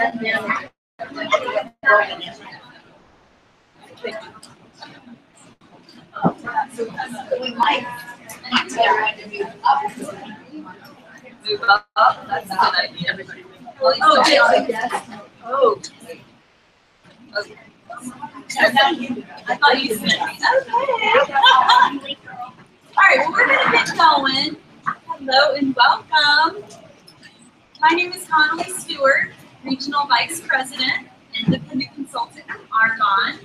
We might move up. That's a good idea. Everybody. Oh, yes. Oh. Okay. I thought you said me. Okay. All right, well, we're going to get going. Hello and welcome. My name is Connolly Stewart, Regional Vice President, Independent Consultant from Arbonne.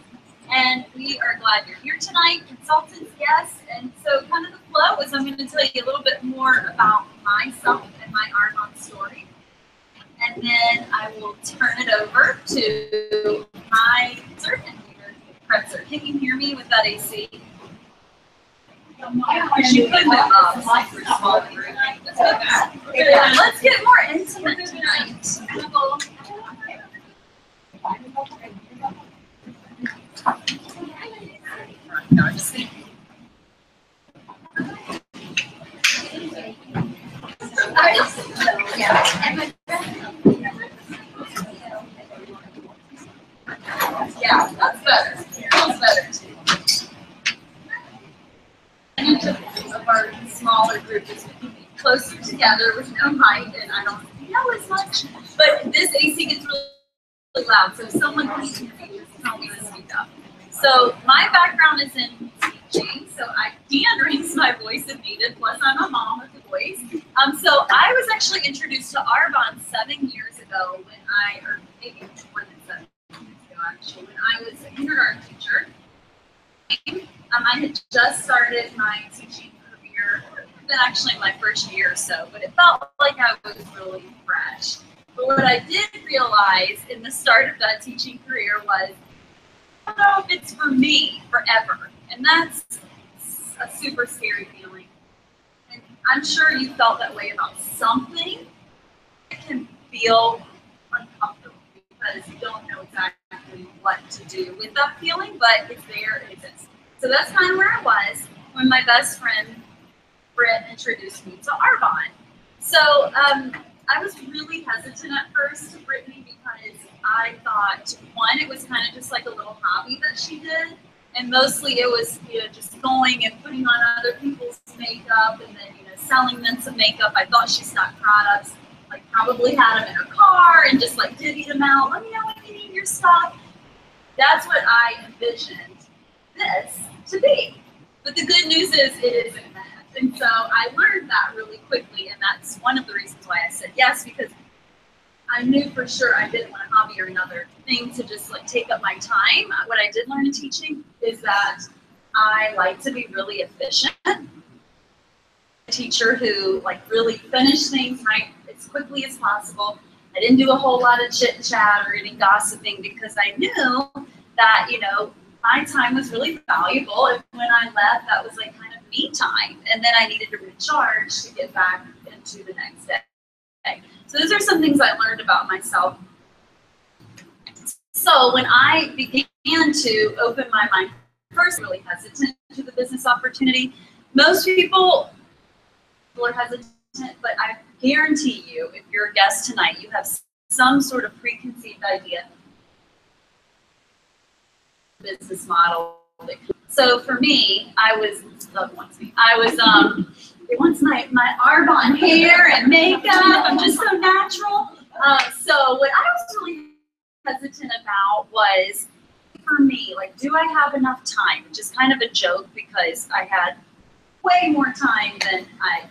And we are glad you're here tonight, consultants, guests. And so kind of the flow is I'm going to tell you a little bit more about myself and my Arbonne story. And then I will turn it over to my servant here, Pretzer. Can you hear me with that AC? You could move up. Let's get more intimate tonight. No, I'm just kidding. Yeah, that's better. Feels better too. Each of our smaller groups is closer together with no height, and I don't yell as much. But this AC gets really loud, so if someone needs to tell me to speak up. So my background is in teaching, so I can raise my voice if needed. Plus, I'm a mom with a voice. So I was actually introduced to Arbonne 7 years ago or maybe more than 7 years ago actually, when I was a kindergarten teacher. I had just started my teaching career, been actually in my first year or so, but it felt like I was really fresh. But what I did realize in the start of that teaching career was, I don't know if it's for me forever. And that's a super scary feeling. And I'm sure you felt that way about something. It can feel uncomfortable because you don't know exactly what to do with that feeling, but it's there, it exists. So that's kind of where I was when my best friend, Britt, introduced me to Arbonne. So I was really hesitant at first, Brittany, because I thought, one, it was kind of just like a little hobby that she did. And mostly it was, just going and putting on other people's makeup and then, selling them some makeup. I thought she stocked products, like probably had them in her car and just like divvied them out. Let me know when you need your stuff. That's what I envisioned this to be. But the good news is it isn't that. And so I learned that really quickly. And that's one of the reasons why I said yes, because I knew for sure I didn't want a hobby or another thing to just like take up my time. What I did learn in teaching is that I like to be really efficient. A teacher who like really finished things right as quickly as possible. I didn't do a whole lot of chit chat or any gossiping because I knew that, my time was really valuable. And when I left, that was like kind of me time. And then I needed to recharge to get back into the next day. So those are some things I learned about myself. So when I began to open my mind, first really hesitant to the business opportunity. Most people are hesitant, but I guarantee you, if you're a guest tonight, you have some sort of preconceived idea business model. So for me, it wants my Arbonne hair and makeup. I'm just so natural. So what I was really hesitant about was, for me, like, do I have enough time? Which is kind of a joke because I had way more time than I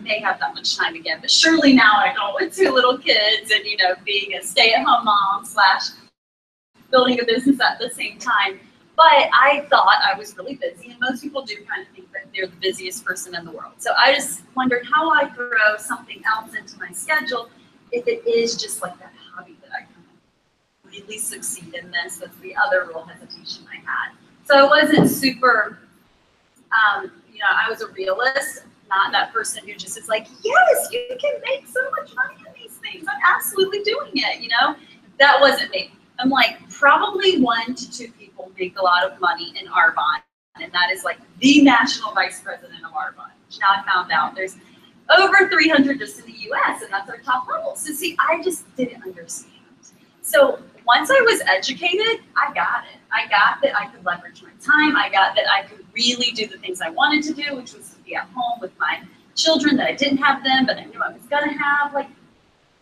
may have that much time again, but surely now I don't with 2 little kids and, being a stay-at-home mom / building a business at the same time. But I thought I was really busy, and most people do kind of think that they're the busiest person in the world. So I just wondered how I throw something else into my schedule if it is just like that hobby that I can really succeed in this. That's the other real hesitation I had. So I wasn't super, I was a realist, not that person who just is like, yes, you can make so much money in these things. I'm absolutely doing it, That wasn't me. I'm like, probably 1 to 2 people make a lot of money in Arbonne, and that is like the national vice president of Arbonne, which now I found out there's over 300 just in the US, and that's our top level. So see, I just didn't understand. So once I was educated, I got it. I got that I could leverage my time. I got that I could really do the things I wanted to do, which was to be at home with my children that I didn't have them, but I knew I was gonna have. Like,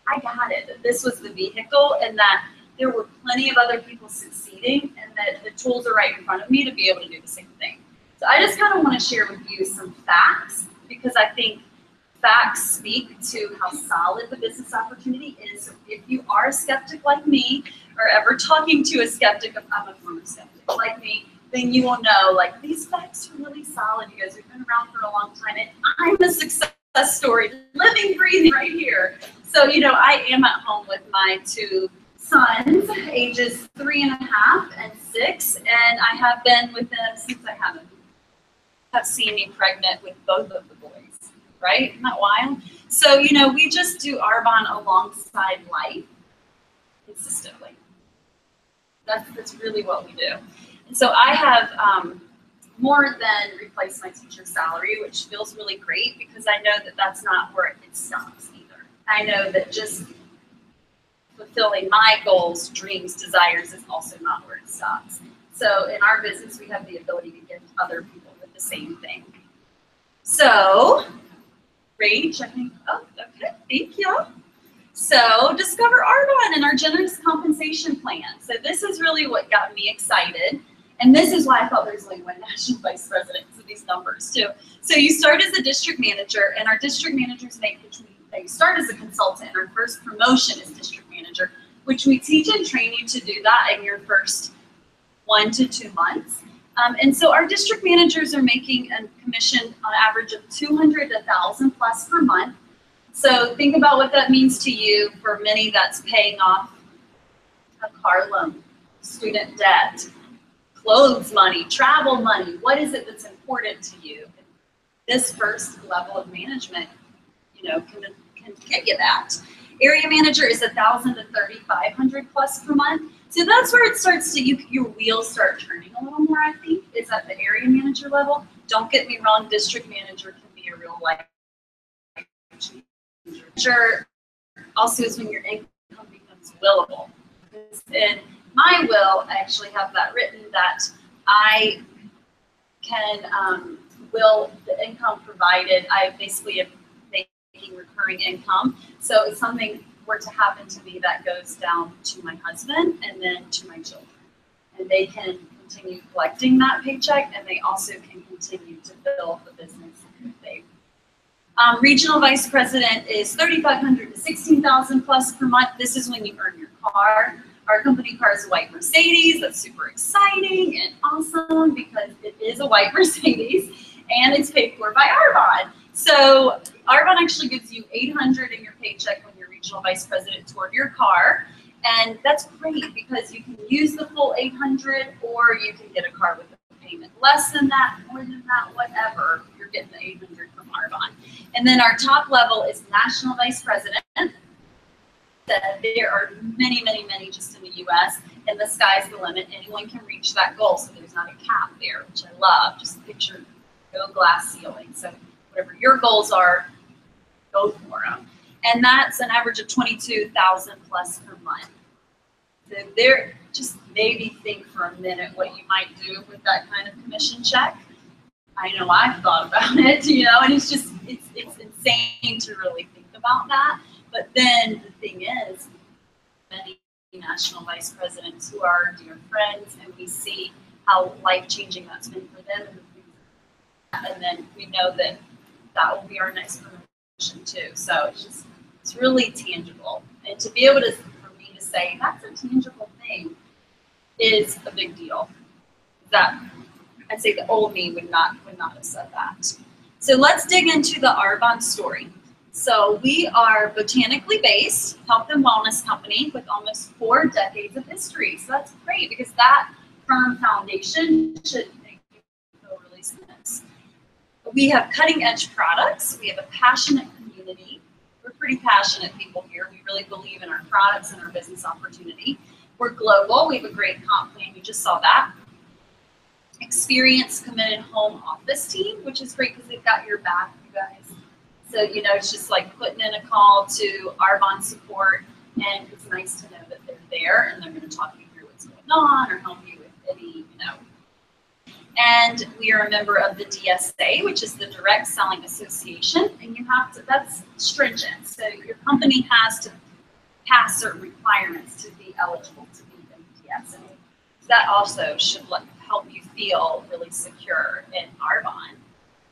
I got it, that this was the vehicle and that there were plenty of other people succeeding and that the tools are right in front of me to be able to do the same thing. So I just kind of want to share with you some facts, because I think facts speak to how solid the business opportunity is. So if you are a skeptic like me, or ever talking to a skeptic, I'm a former skeptic like me, then you will know, like, these facts are really solid. You guys have been around for a long time, and I'm a success story, living, breathing right here. So, you know, I am at home with my two sons, ages 3.5 and 6, and I have been with them since I have seen me pregnant with both of the boys, right? Isn't that wild? So, you know, we just do Arbonne alongside life consistently. That's really what we do. And so I have more than replaced my teacher's salary, which feels really great, because I know that that's not where it stops either. I know that just fulfilling my goals, dreams, desires is also not where it stops. So in our business, we have the ability to give other people with the same thing. So, Rach, I think, oh, okay, thank you. So discover Arbonne and our generous compensation plan. So this is really what got me excited. And this is why I thought there's only one national vice president for these numbers too. So you start as a district manager, and our district managers make between, you start as a consultant, and our first promotion is district manager, which we teach and train you to do that in your first 1 to 2 months. And so our district managers are making a commission on average of $200 to $1,000 plus per month. So think about what that means to you. For many, that's paying off a car loan, student debt, clothes money, travel money. What is it that's important to you? This first level of management, you know, can give you that. Area manager is $1,000 to $3,500 plus per month. So that's where it starts to, your wheels start turning a little more, I think, is at the area manager level. Don't get me wrong, district manager can be a real life changer. Also is when your income becomes willable. In my will, I actually have that written, that I can will the income provided. I basically am making recurring income. So if something were to happen to me, that goes down to my husband and then to my children. And they can continue collecting that paycheck, and they also can continue to build the business if they. Regional vice president is $3,500 to $16,000 plus per month. This is when you earn your car. Our company car is a white Mercedes. That's super exciting and awesome, because it is a white Mercedes and it's paid for by Arbonne. So Arbonne actually gives you $800 in your paycheck when you're regional vice president toward your car. And that's great, because you can use the full $800, or you can get a car with a payment less than that, more than that, whatever. You're getting the $800 from Arbonne. And then our top level is national vice president. There are many, many, many just in the US, and the sky's the limit. Anyone can reach that goal, so there's not a cap there, which I love. Just picture no glass ceiling. So whatever your goals are, go for them. And that's an average of $22,000 plus per month. So there, just maybe think for a minute what you might do with that kind of commission check. I know I've thought about it, you know, and it's just, it's insane to really think about that. But then the thing is, many national vice presidents who are dear friends, and we see how life-changing that's been for them, and then we know that that will be our next promotion too. So it's really tangible, and to be able to, for me to say that's a tangible thing, is a big deal. That I'd say the old me would not have said that. So let's dig into the Arbonne story. So we are botanically based health and wellness company with almost 4 decades of history. So that's great, because that firm foundation should make you feel really sense. We have cutting edge products. We have a passionate community. We're pretty passionate people here. We really believe in our products and our business opportunity. We're global. We have a great comp plan. You just saw that. Experienced, committed home office team, which is great because they've got your back, you guys. So, you know, it's just like putting in a call to Arbonne support, and it's nice to know that they're there and they're going to talk you through what's going on or help you with any, you know. And we are a member of the DSA, which is the Direct Selling Association, and you have to, that's stringent. So your company has to pass certain requirements to be eligible to be in the DSA. So that also should help you feel really secure in Arbonne.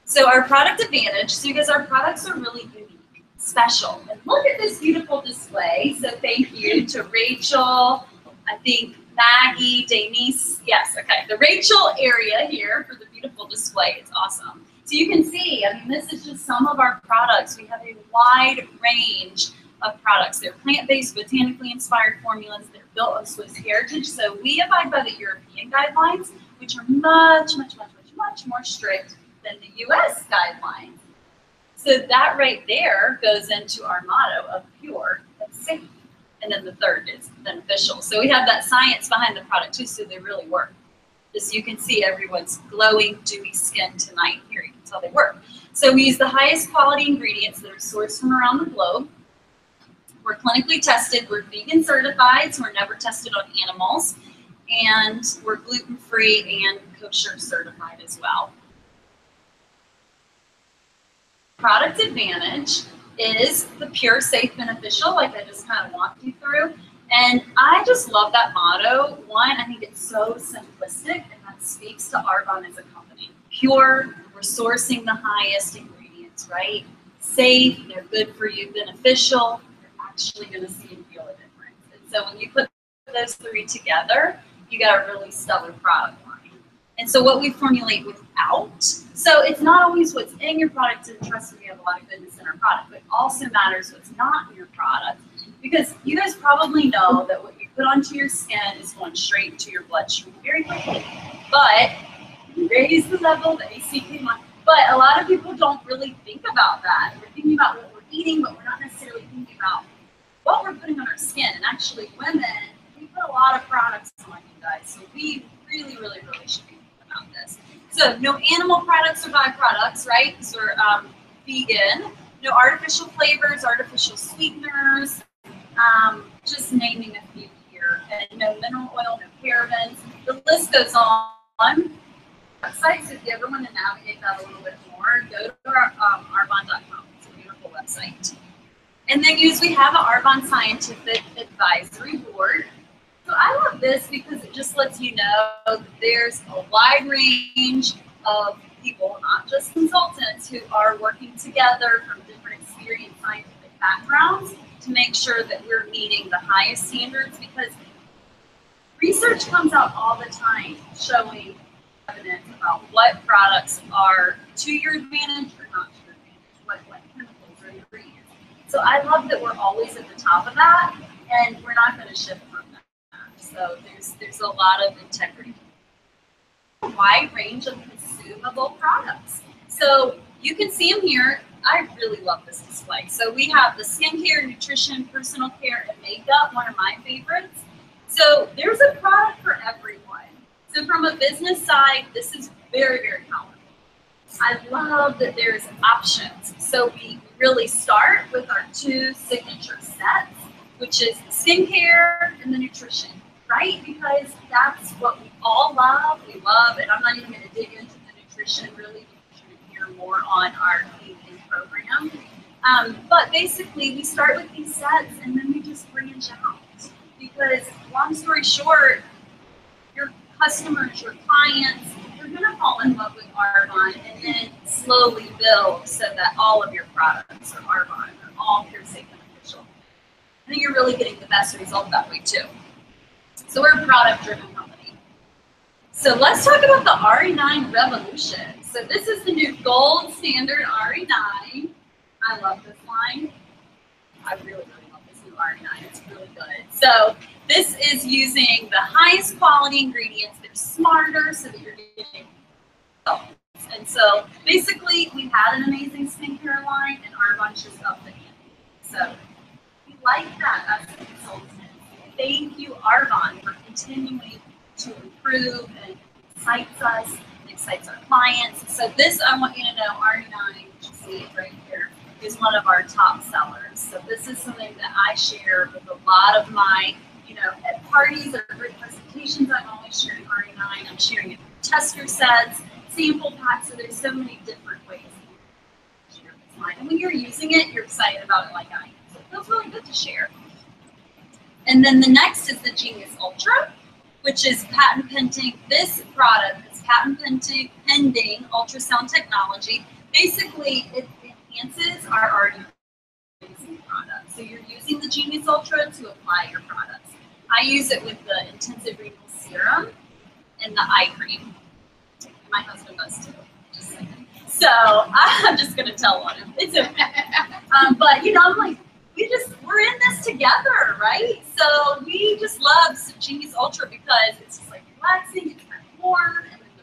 So our product advantage, so because our products are really unique, special. And look at this beautiful display. So thank you to Rachel, I think Maggie, Denise, yes, okay. The Rachel area here for the beautiful display, it's awesome. So you can see, I mean, this is just some of our products. We have a wide range of products. They're plant-based, botanically inspired formulas. They're built on Swiss heritage. So we abide by the European guidelines, which are much more strict than the US guidelines. So that right there goes into our motto of pure and safe. And then the third is beneficial. So we have that science behind the product too, so they really work. As you can see, everyone's glowing, dewy skin tonight. Here, you can tell they work. So we use the highest quality ingredients that are sourced from around the globe. We're clinically tested. We're vegan certified, so we're never tested on animals. And we're gluten-free and kosher certified as well. Product advantage is the pure, safe, beneficial, like I just kind of walked you through. And I just love that motto. One, I think it's so simplistic, and that speaks to Arbonne as a company. Pure, we're sourcing the highest ingredients, right? Safe, they're good for you, beneficial, you're actually going to see and feel a difference. And so when you put those three together, you got a really stellar product line. And so what we formulate without, so it's not always what's in your product, and trust me, we have a lot of goodness in our product, but it also matters what's not in your product. Because you guys probably know that what you put onto your skin is going straight into your bloodstream very quickly. But raise the level of the ACP. But a lot of people don't really think about that. We're thinking about what we're eating, but we're not necessarily thinking about what we're putting on our skin. And actually, women, we put a lot of products on you guys. So we really should be thinking about this. So no animal products or byproducts, right? Because we're vegan. No artificial flavors, artificial sweeteners. Just naming a few here, and no mineral oil, no parabens. The list goes on. Website, so if you ever want to navigate that a little bit more, go to our Arbonne.com. It's a beautiful website. And then we have an Arbonne Scientific Advisory Board. So I love this because it just lets you know that there's a wide range of people, not just consultants, who are working together from different experienced scientific backgrounds to make sure that we're meeting the highest standards, because research comes out all the time showing evidence about what products are to your advantage or not to your advantage, what chemicals or ingredients. So I love that we're always at the top of that, and we're not going to shift from that. So there's a lot of integrity. A wide range of consumable products. So you can see them here. I really love this display. So we have the skincare, nutrition, personal care, and makeup, one of my favorites. So there's a product for everyone. So from a business side, this is very powerful. I love that there's options. So we really start with our two signature sets, which is the skincare and the nutrition, right? Because that's what we all love. We love, and I'm not even going to dig into the nutrition really. Hear more on our evening program. But basically, we start with these sets and then we just branch out. Because long story short, your customers, your clients, they're going to fall in love with Arbonne and then slowly build so that all of your products are Arbonne. They're all pure, safe, and beneficial. I think you're really getting the best result that way too. So we're a product-driven company. So let's talk about the RE9 revolution. So this is the new gold standard RE9. I love this line. I really love this new RE9. It's really good. So this is using the highest quality ingredients. They're smarter so that you're getting results. And so basically we had an amazing skincare line and Arbonne's just up the ante. So we like that as a consultant. Thank you, Arbonne, for continuing to improve and excites us, and excites our clients. So this, I want you to know, RE9, you see it right here, is one of our top sellers. So this is something that I share with a lot of my, at parties or group presentations, I'm always sharing RE9. I'm sharing it through tester sets, sample packs. So there's so many different ways to share this line. And when you're using it, you're excited about it like I am. So it feels really good to share. And then the next is the Genius Ultra, which is patent pending. This product is patent pending ultrasound technology. Basically, it enhances our already existing products. So you're using the Genius Ultra to apply your products. I use it with the intensive renal serum and the eye cream. My husband does too. Just saying. So I'm just gonna tell on him. It's okay. But I'm like, we're in this together, right? So we just love Genius Ultra because it's just like relaxing, it's kind of warm, and then the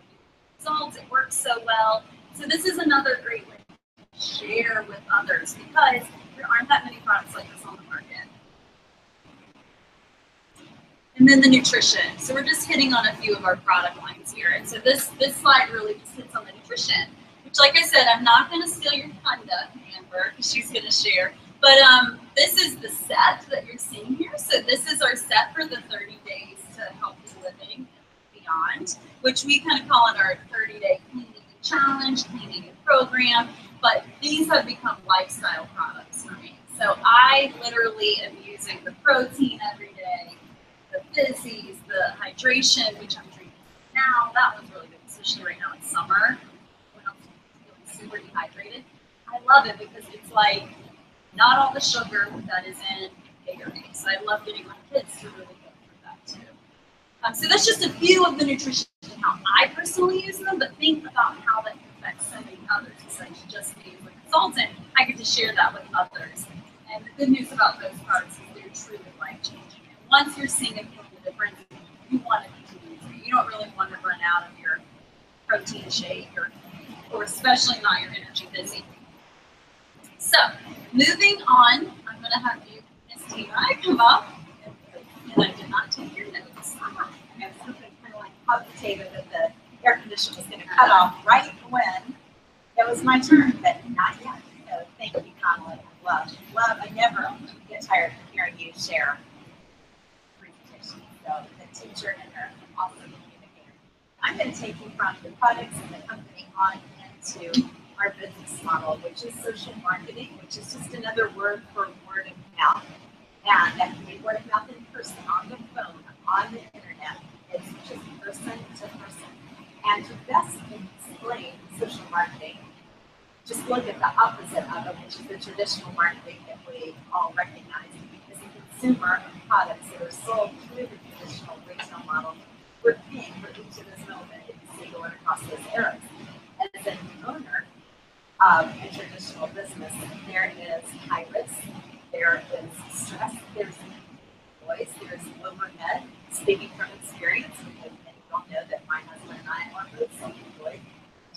results, it works so well. So this is another great way to share with others because there aren't that many products like this on the market. And then the nutrition. So we're just hitting on a few of our product lines here. And so this slide really just hits on the nutrition, which, like I said, I'm not going to steal your thunder, Amber, because she's going to share. But this is the set that you're seeing here. So this is our set for the 30 days to healthy living and beyond, which we kind of call it our 30-day clean eating challenge, clean eating program. But these have become lifestyle products for me. So I literally am using the protein every day, the fizzies, the hydration, which I'm drinking now. That one's really good, especially right now in summer when I'm feeling super dehydrated. I love it because it's like not all the sugar that is in Gatorade. So I love getting my kids to really go through that too. So that's just a few of the nutrition and how I personally use them, but think about how that affects so many others. Besides just being a consultant, I get to share that with others. And the good news about those products is they're truly life-changing. And once you're seeing a difference, you want to continue using it. You don't really want to run out of your protein shake or especially not your energy busy. So, moving on, I'm going to have you, Miss Tina, come up. And I did not take your notes. I was hoping kind of like hot potato that the air conditioner was going to cut off right when it was my turn, but not yet. So thank you, Kamala. I never get tired of hearing you share presentations. So the teacher and her awesome communicator. I'm going to take you from the products and the company on into our business model, which is social marketing, which is just another word for word of mouth. And that can be word of mouth in person, on the phone, on the internet. It's just person to person. And to best explain social marketing, just look at the opposite of it, which is the traditional marketing that we all recognize. As a consumer of products that are sold through the traditional retail model, we're paying for each of those middlemen that you see going across those arrows. As an owner of a traditional business, there is high risk, there is stress, there's noise, there's overhead. Speaking from experience, because many don't know that my husband and I are both self-employed.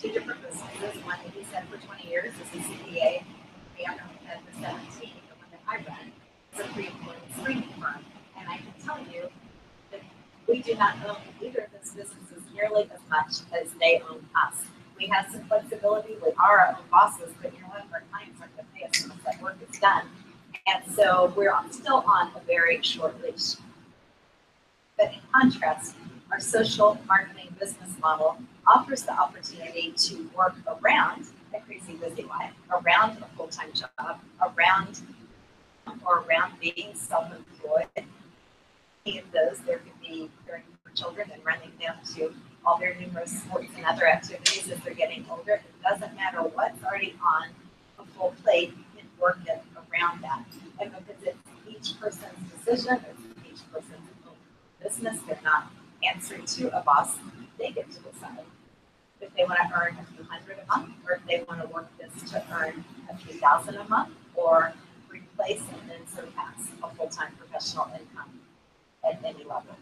Two different businesses. One that he said for 20 years is a CPA. The other one for 17, the one that I run, is a pre-employment screening firm. And I can tell you that we do not own either of those businesses nearly as much as they own us. We have some flexibility. We are our own bosses, but you know what? Our clients aren't going to pay us unless that work is done. And so we're still on a very short leash. But in contrast, our social marketing business model offers the opportunity to work around a crazy busy life, around a full-time job, around being self-employed. Any of those, there could be caring for children and running them to all their numerous sports and other activities as they're getting older. It doesn't matter what's already on a full plate, you can work it around that. And because it's each person's decision, it's each person's business, they're not answering to a boss, they get to decide if they want to earn a few hundred a month, or if they want to work this to earn a few thousand a month, or replace and then surpass a full-time professional income at any level.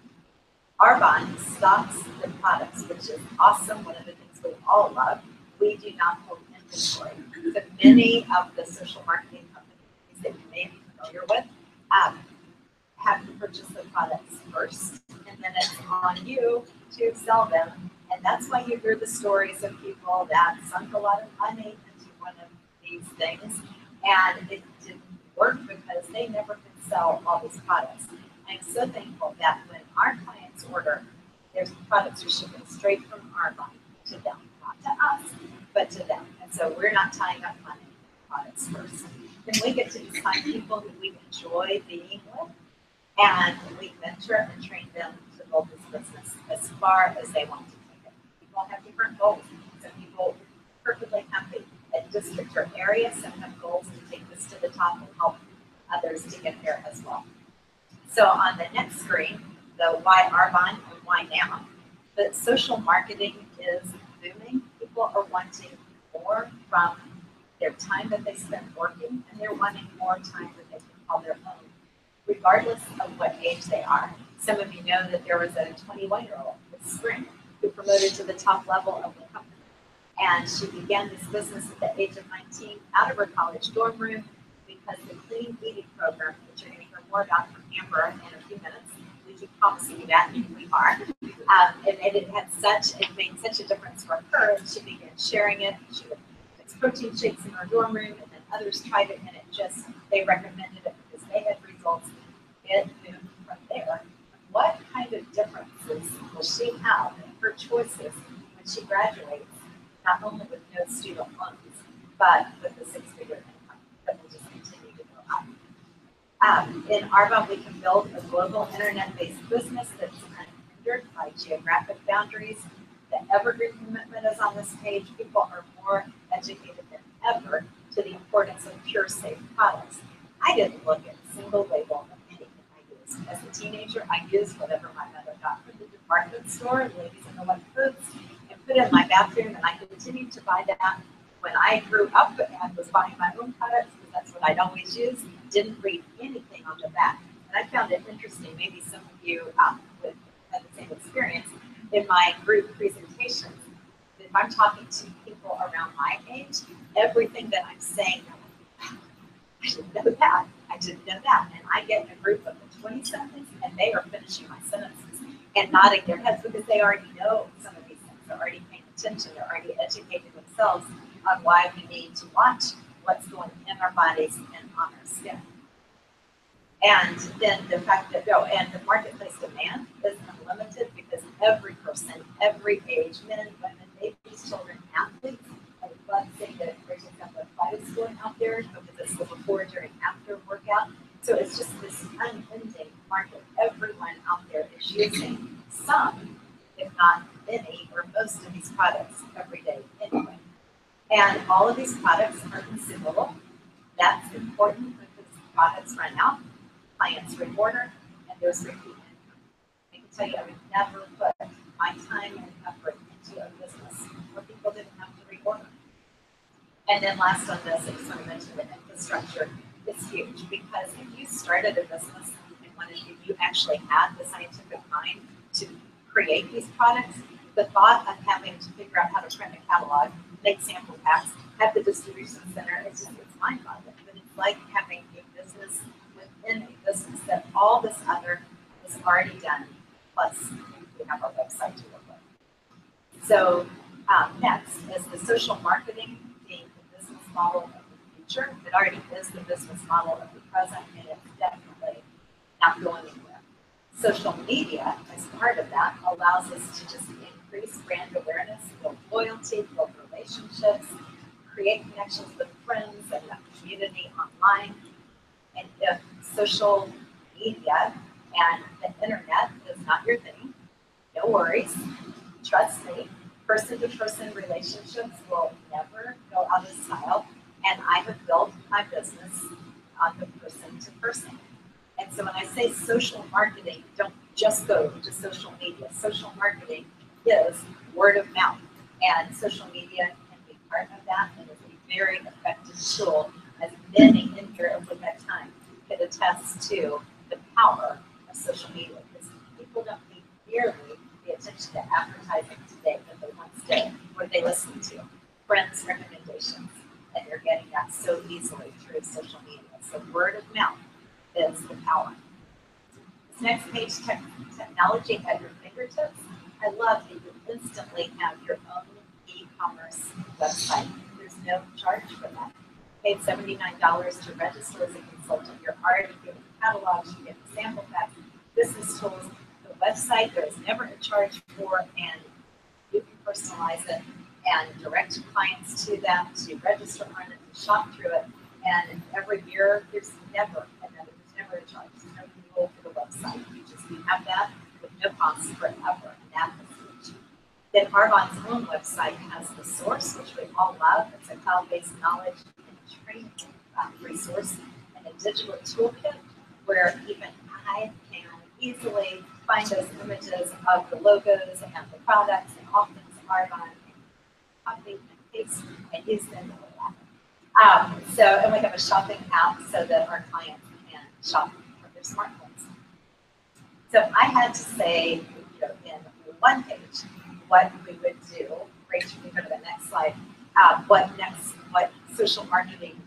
Arbonne stocks the products, which is awesome. One of the things we all love. We do not hold inventory. So many of the social marketing companies that you may be familiar with have to purchase the products first, and then it's on you to sell them. And that's why you hear the stories of people that sunk a lot of money into one of these things, And it didn't work because they never could sell all these products. I'm so thankful that when our clients order, their products are shipping straight from Arbonne to them, not to us, but to them. And so we're not tying up money products first. Then we get to decide people who we enjoy being with, and we mentor and train them to build this business as far as they want to take it. People have different goals. Some people are perfectly happy at district or area, some have goals to take this to the top and help others to get there as well. So on the next screen, the why Arbonne and why now, the social marketing is booming. People are wanting more from their time that they spend working, and they're wanting more time that they can call their own, regardless of what age they are. Some of you know that there was a 21-year-old this spring who promoted to the top level of the company. And she began this business at the age of 19 out of her college dorm room because the clean eating program, which you're going to hear more about from Amber in a few minutes, we keep promising you that, and we are. It made such a difference for her, and she began sharing it. She would mix protein shakes in her dorm room, and then others tried it, and they recommended it because they had results. It moved from there. What kind of differences will she have in her choices when she graduates, not only with no student loans, but with a six-figure income that will just continue to go up? In Arbonne, we can build a global internet-based business that's unhindered by geographic boundaries. The evergreen commitment is on this page. People are more educated than ever to the importance of pure, safe products. I didn't look at a single label of anything I used. As a teenager, I used whatever my mother got from the department store, ladies in the white coats, and put it in my bathroom, and I continued to buy that when I grew up and was buying my own products, because that's what I'd always use. Didn't read anything on the back. And I found it interesting, maybe some of you would have the same experience in my group presentations. If I'm talking to people around my age, everything that I'm saying, I didn't know that. I didn't know that. And I get in a group of the 20-somethings, and they are finishing my sentences and nodding their heads because they already know some of these things. They're already paying attention. They're already educating themselves on why we need to watch what's going in our bodies and on our skin. And then the fact that, and the marketplace demand is unlimited because every person, every age, men, women, babies, children, athletes, I would love to say that there's a couple of fighters going out there because it's the before, during, after workout. So it's just this unending market. Everyone out there is using some, if not any, or most of these products every day anyway. And all of these products are consumable. That's important because products run out, clients reorder, and there's repeat income. I can tell you, I would never put my time and effort into a business where people didn't have to reorder. And then last on this, I just want to mention the infrastructure is huge because if you started a business and you actually had the scientific mind to create these products, the thought of having to figure out how to print a catalog, make sample packs, have the distribution center, it's mind-boggling. But it's like having a business within a business that all this other is already done, plus we have our website to work with. So next is the social marketing being the business model of the future. It already is the business model of the present, and it's definitely not going anywhere. Social media, as part of that, allows us to just increase brand awareness, build loyalty, build relationships, create connections with friends and the community online. And if social media and the internet is not your thing, no worries. Trust me, person-to-person relationships will never go out of style. And I have built my business on the person-to-person. And so when I say social marketing, don't just go to social media. Social marketing is word of mouth. And social media can be part of that and is a very effective tool, as many in here over that time could attest to the power of social media. Because people don't need nearly the attention to advertising today that they once did, what they listen to, friends' recommendations, and you're getting that so easily through social media. So word of mouth is the power. This next page, technology at your fingertips. I love that you instantly have your own e-commerce website. There's no charge for that. paid $79 to register as a consultant. You're already given catalogs, you get the sample packs, business tools, the website. There is never a charge for, and you can personalize it and direct clients to them to register on it, to shop through it. And every year, there's never a charge. There's no renewal for the website. You have that with no cost forever, and that is huge. Then Arbonne's own website has the source, which we all love. It's a cloud-based knowledge and training resource and a digital toolkit where even I can easily find those images of the logos and the products and all things Arbonne and copy and paste and use them to and we have a shopping app so that our clients can shop from their smartphones. So if I had to say, in one page, what we would do, Rachel, we go to the next slide, what social marketing,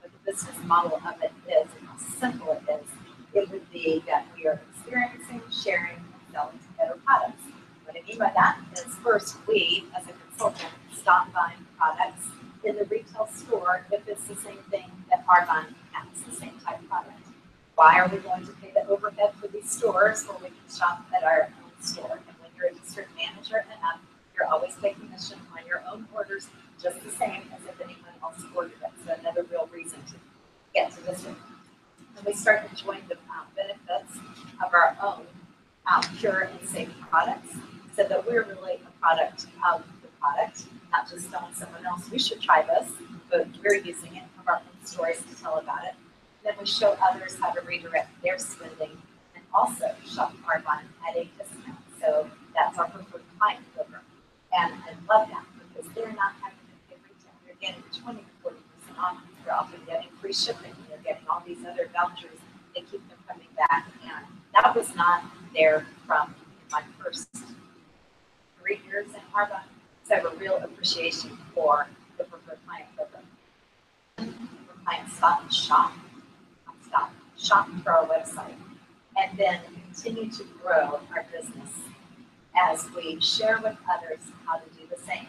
what the business model of it is, and how simple it is, it would be that we are experiencing, sharing, and selling better products. What I mean by that is first, we, as a consultant, stop buying products in the retail store if it's the same thing that Arbonne has, the same type of product. Why are we going to pay the overhead for these stores when we can shop at our own store? And when you're a district manager and up, you're always taking commission on your own orders, just the same as if anyone else ordered it. So another real reason to get to this one. And we start enjoying the benefits of our own pure and safe products, so that we're really a product of the product, not just telling someone else, we should try this, but we're using it, have our own stories to tell about it. Then we show others how to redirect their spending and also shop Arbonne at a discount. So that's our preferred client program. And I love that because they're not having to pay retail. They're getting 20 to 40% off. They're often getting free shipping. They're getting all these other vouchers that keep them coming back. And that was not there from my first 3 years in Arbonne. So I have a real appreciation for the preferred client program. For clients stop and shop through our website, and then continue to grow our business as we share with others how to do the same.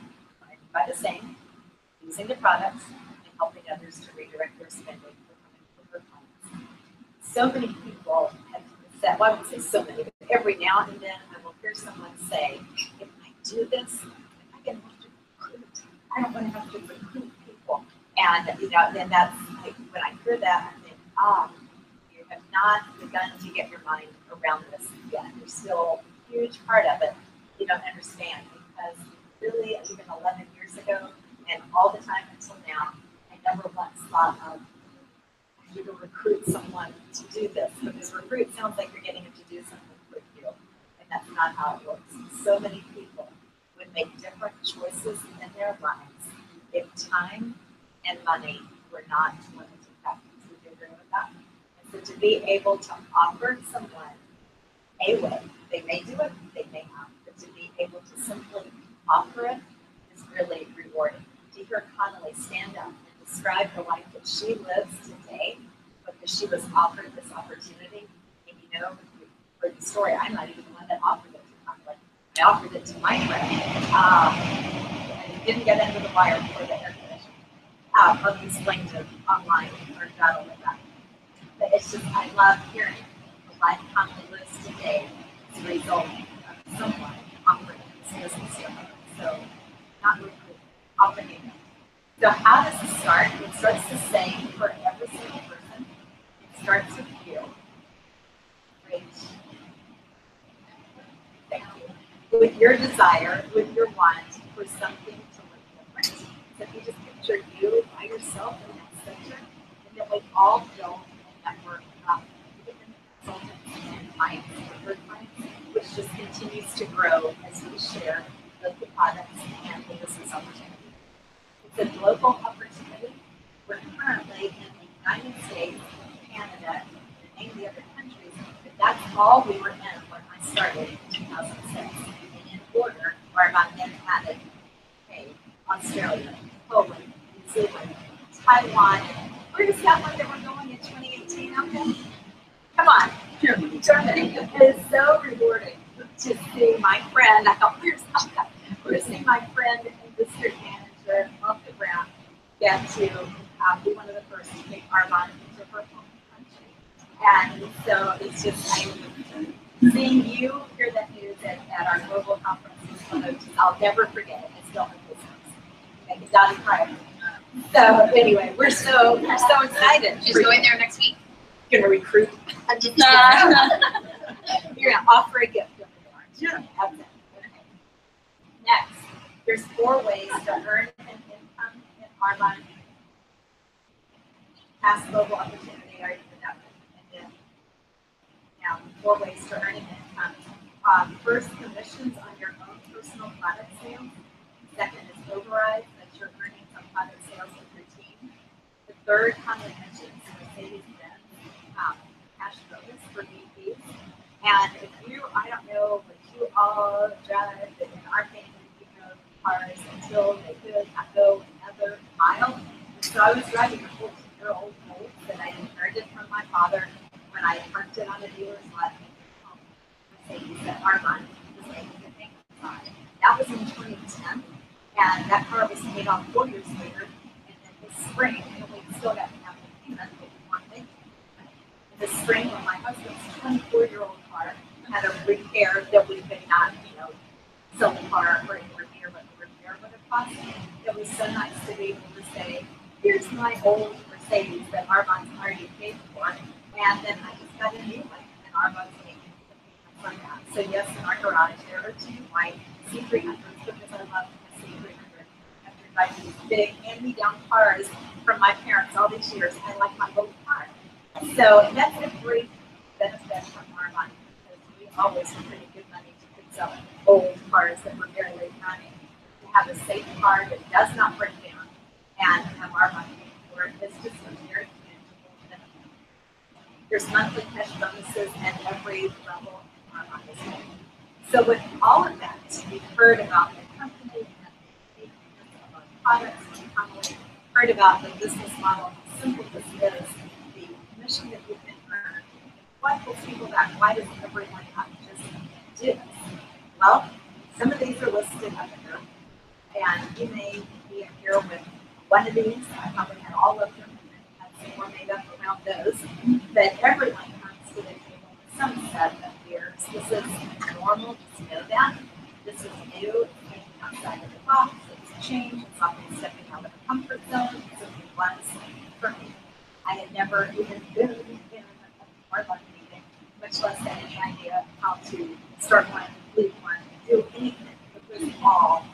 By the same, using the products and helping others to redirect their spending for preferred clients. So many people have said, well, I won't say so many, but every now and then I will hear someone say, if I do this, I can have to recruit. I don't want to have to recruit people. And then that's like, when I hear that, I think, you have not begun to get your mind around this yet. There's still a huge part of it you don't understand, because really, even 11 years ago, and all the time until now, I never once thought of you to recruit someone to do this, because recruit sounds like you're getting them to do something for you, and that's not how it works. So many people would make different choices in their lives if time and money were not limited factors. Would you agree with that? And so to be able to offer someone a way, they may do it, they may not, but to be able to simply offer it is really rewarding. To hear Connolly stand up and describe the life that she lives today because she was offered this opportunity, and for the story, I'm not even the one that offered it to Connolly. I offered it to my friend, and didn't get into the wire for the air conditioning. I'll explain to online or battle with that. But it's just, I love hearing the life Connolly lives today as a result of someone offering this business to her. So, not recruiting, offering it. So how does it start? It starts the same for every single person. It starts with you. Great. Thank you. With your desire, with your want for something to look different. So if you just picture you by yourself in that center, and then we all build a network of independent consultants and clients, preferred clients, which just continues to grow as we share both the products and the business opportunity. It's a global opportunity. We're currently in the United States, Canada, and the other countries, but that's all we were in when I started in 2006. And in order, Arbonne then added Australia, Poland, New Zealand, Taiwan. Where does that one that we're going in 2018? Okay. Come on, Germany. It is so rewarding to see my friend. I thought, where's that? To see my friend and district manager off the ground get to be one of the first to take Arbonne into her home country. And so it's just seeing you hear that news at our global conference. I'll never forget it. I still have this. Make a dotty cry. So anyway, we're so excited. She's going there next week. You're gonna recruit. I'm just You're gonna offer a gift over there, aren't you? Okay. Next, there's 4 ways to earn an income in Arbonne. Past global opportunity. Are you with that one? And then now 4 ways to earn an income. First, commissions on your own personal product sales. Second is overrides, that's your earnings on product sales with your team. The third, commonly mentioned, is Mercedes-Benz cash bonus for VPs. And if you, I don't know, but you all drive in our family, you know, cars until they could not go another mile. So I was driving a 14-year-old Volt that I inherited from my father when I parked it on a dealer's lot. Mercedes at Arbonne was making the thing on. That was in 2010, and that car was paid off 4 years later. And then this spring, and we still got to have the payment, but we weren't making it. In the spring, when my husband's 24-year-old car had a repair that we could not, sell the car for anywhere near what the repair would have cost, it was so nice to be able to say, here's my old Mercedes that Arbonne's already paid for, and then I just got a new one, and Arbonne's making the payments on that. So yes, in our garage there are 2 white C300s because I love the C300. After driving these big hand-me-down cars from my parents all these years, I like my old car. So that's a great benefit from Arbonne because we always have pretty good money to fix up old cars that were barely running. To have a safe car that does not break down and have Arbonne paying for it is just a very tangible benefit. There's monthly cash bonuses at every level in Arbonne as well. So with all of that, we've heard about the company and the of our products, and probably heard about the business model, how simple this is, the commission that you can earn. What holds people back? Why does everyone not just do this? Well, some of these are listed up here, and you may be in here with one of these. I probably had all of them, and had some more made up around those. But everyone comes to the table with some set of fears. This is normal, just know that. This is new, it's thinking outside of the box, it's change, it's often stepping out of the comfort zone. So it was for me. I had never even been in a Arbonne meeting, much less had any idea how to start one, lead one, do anything. It was all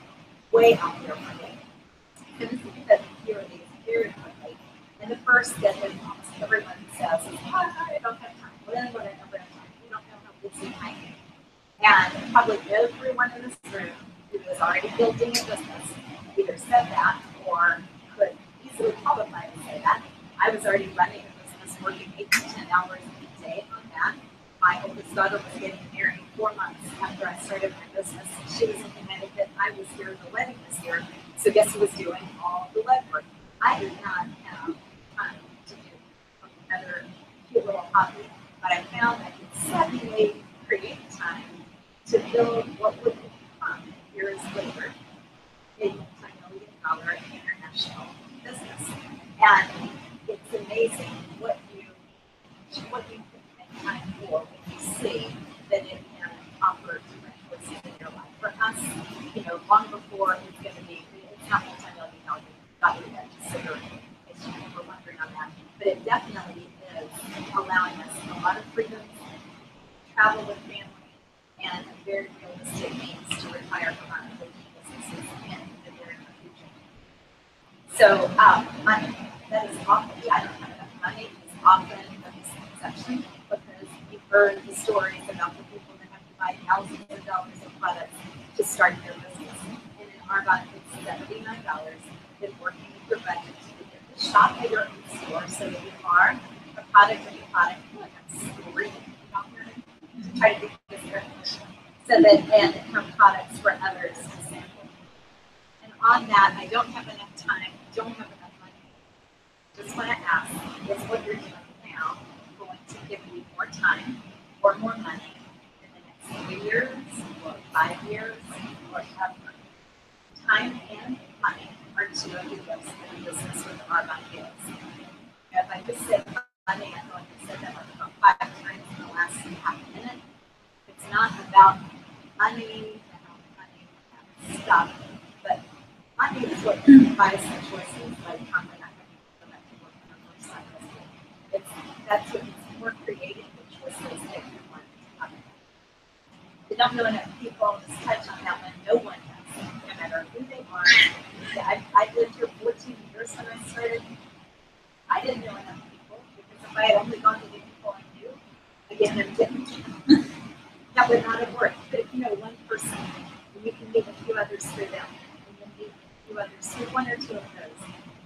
way out there for me. And this is because you hear these very quickly. And the first that almost everyone says is, I don't have time. When would I ever have time? You don't know how busy I am. And probably everyone in this room who is already building a business either said that or could easily qualify to say that. I was already running a business, working 8 to 10 hours a day on that. My oldest daughter was getting married 4 months after I started my business. She was in Connecticut. I was here. The wedding was here. So guess who was doing all the legwork? I did not have time to do another cute little hobby, but I found I could suddenly create time to build what would become years later a multi-million-dollar international business. And it's amazing what you can make time for when you see that it can offer different choices in your life. For us, long before it's going to be, it's not multi-million-dollar value that consider as you were wondering on that, but it definitely is allowing us a lot of freedom, travel with family, and a very realistic means to retire from our businesses in the very near future. So money, that is often, I don't have enough money, is often a misconception because you've heard the stories about the people that have to buy thousands of dollars of products to start their business. And in Arbonne, it's $79, then working with your budget to get the shop at your own store so that you are a product of the product. Look, I'm screaming out here to try to get this recognition. So that, and from products for others to sample. And on that, I don't have enough time, don't have enough money. Just want to ask, is what you're doing now going to give you more time or more money in the next 3 years or 5 years or ever? Time and money are 2 of the gifts that a business just say money. I feel like I said that like about 5 times in the last half minute. It's not about money and money and stuff, but money is what buys the choices. Like I'm not going to go back to work on the side. That's what we're creating the choices that we want to have. We don't know enough people. Just touch on that one. No one does, no matter who they are. Yeah, I've lived here 14 years when I started. I didn't know enough people because if I had only gone to the people I knew, again, I'm different. That would not have worked. But if you know one person, and you can meet a few others through them, and then meet a few others through one or two of those,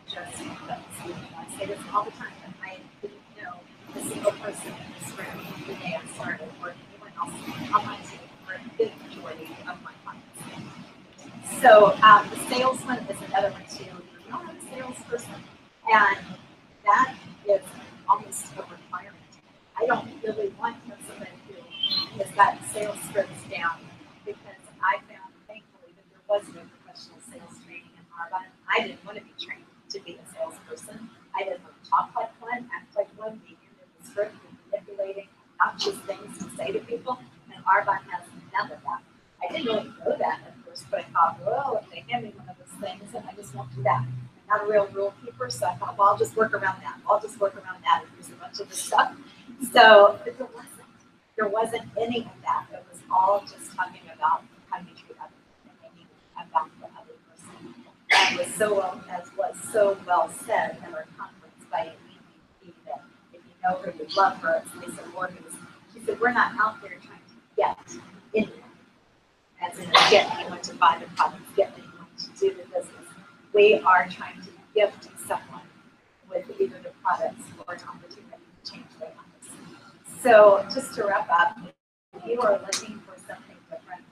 just those. I say this all the time, but I didn't know a single person in this room the day I started, or anyone else on my team, or a big majority of my clients. So the salesman is another one too. You're not a salesperson, and that is almost a requirement. I don't really want somebody who has got sales scripts down because I found, thankfully, that there was no professional sales training in Arbonne. I didn't want to be trained to be a salesperson. I didn't want to talk like one, act like one, be in the script and manipulating obnoxious things to say to people. And Arbonne has none of that. I didn't really know that at first, but I thought, well, if they hand me one of those things, then I just won't do that. I'm not a real rule keeper, so I thought, well, I'll just work around that. I'll just work around that and use a bunch of this stuff. So there wasn't any of that. It was all just talking about how you treat others and making about the other person. That was so well said at our conference by EVP that if you know her, you love her. It's Lisa Morgan's. She said, we're not out there trying to get anyone, as in get anyone to buy the products, get anyone to do the business. We are trying to gift someone with either the products or an opportunity to change their lives. So just to wrap up, if you are looking for something different,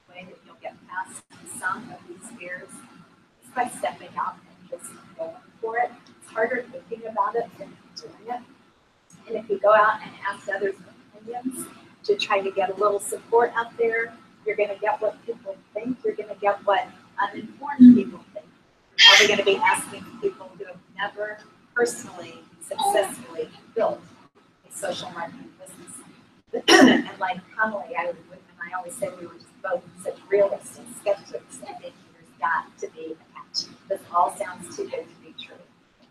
the way that you'll get past some of these fears is by stepping out and just going for it. It's harder thinking about it than doing it. And if you go out and ask others opinions to try to get a little support out there, you're going to get what people think. You're going to get what uninformed people think. You're probably going to be asking people who have never personally, successfully built a social marketing business. And like Connelly, I always say we were just both such realists and skeptics. I think there's got to be a catch. This all sounds too good to be true.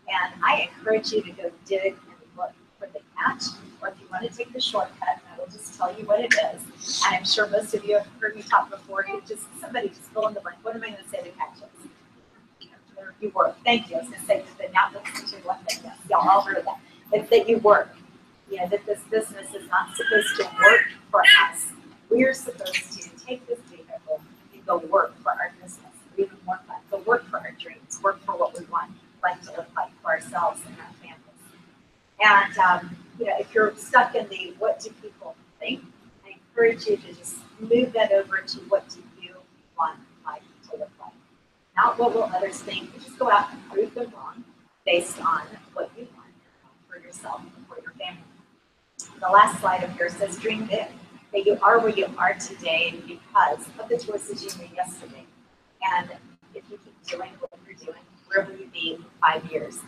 And I encourage you to go dig and look for the catch, or if you want to take the shortcut, I will just tell you what it is. And I'm sure most of you have heard me talk before. Somebody just fill in the blank. What am I going to say the catch is? You work. Thank you. I was going to say that now listen to one thing. Yes, y'all all heard that. It's that you work. Yeah, that this business is not supposed to work for us. We are supposed to take this vehicle and go work for our business, or even more fun, go work for our dreams, work for what we want life to look like for ourselves and our families. And if you're stuck in the what do people think, I encourage you to just move that over to what do you want life to look like. Not what will others think, but just go out and prove them wrong based on what you want for yourself and for your family. The last slide up here says dream big. That you are where you are today because of the choices you made yesterday. And if you keep doing what you're doing, where will you be in 5 years?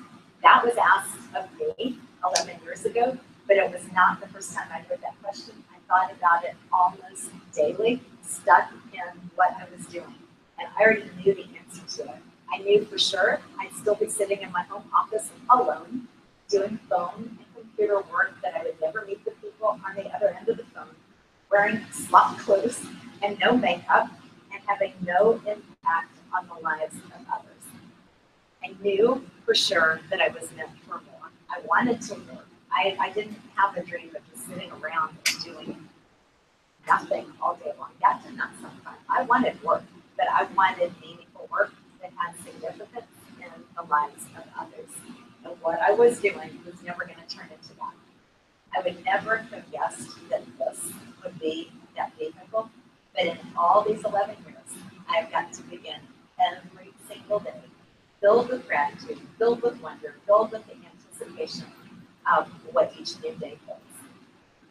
That was asked of me 11 years ago, but it was not the first time I heard that question. I thought about it almost daily, stuck in what I was doing. And I already knew the answer to it. I knew for sure I'd still be sitting in my home office alone, doing phone and computer work that I would never meet the people on the other end of the phone, wearing slop clothes and no makeup, and having no impact on the lives of others. I knew for sure that I was meant for more. I wanted to work. I didn't have a dream of just sitting around and doing nothing all day long. That did not sound fun. I wanted work, but I wanted meaningful work that had significance in the lives of others. And what I was doing was never going to turn into that. I would never have guessed that this would be that vehicle, but in all these 11 years, I've got to begin every single day, filled with gratitude, filled with wonder, filled with the anticipation of what each new day holds.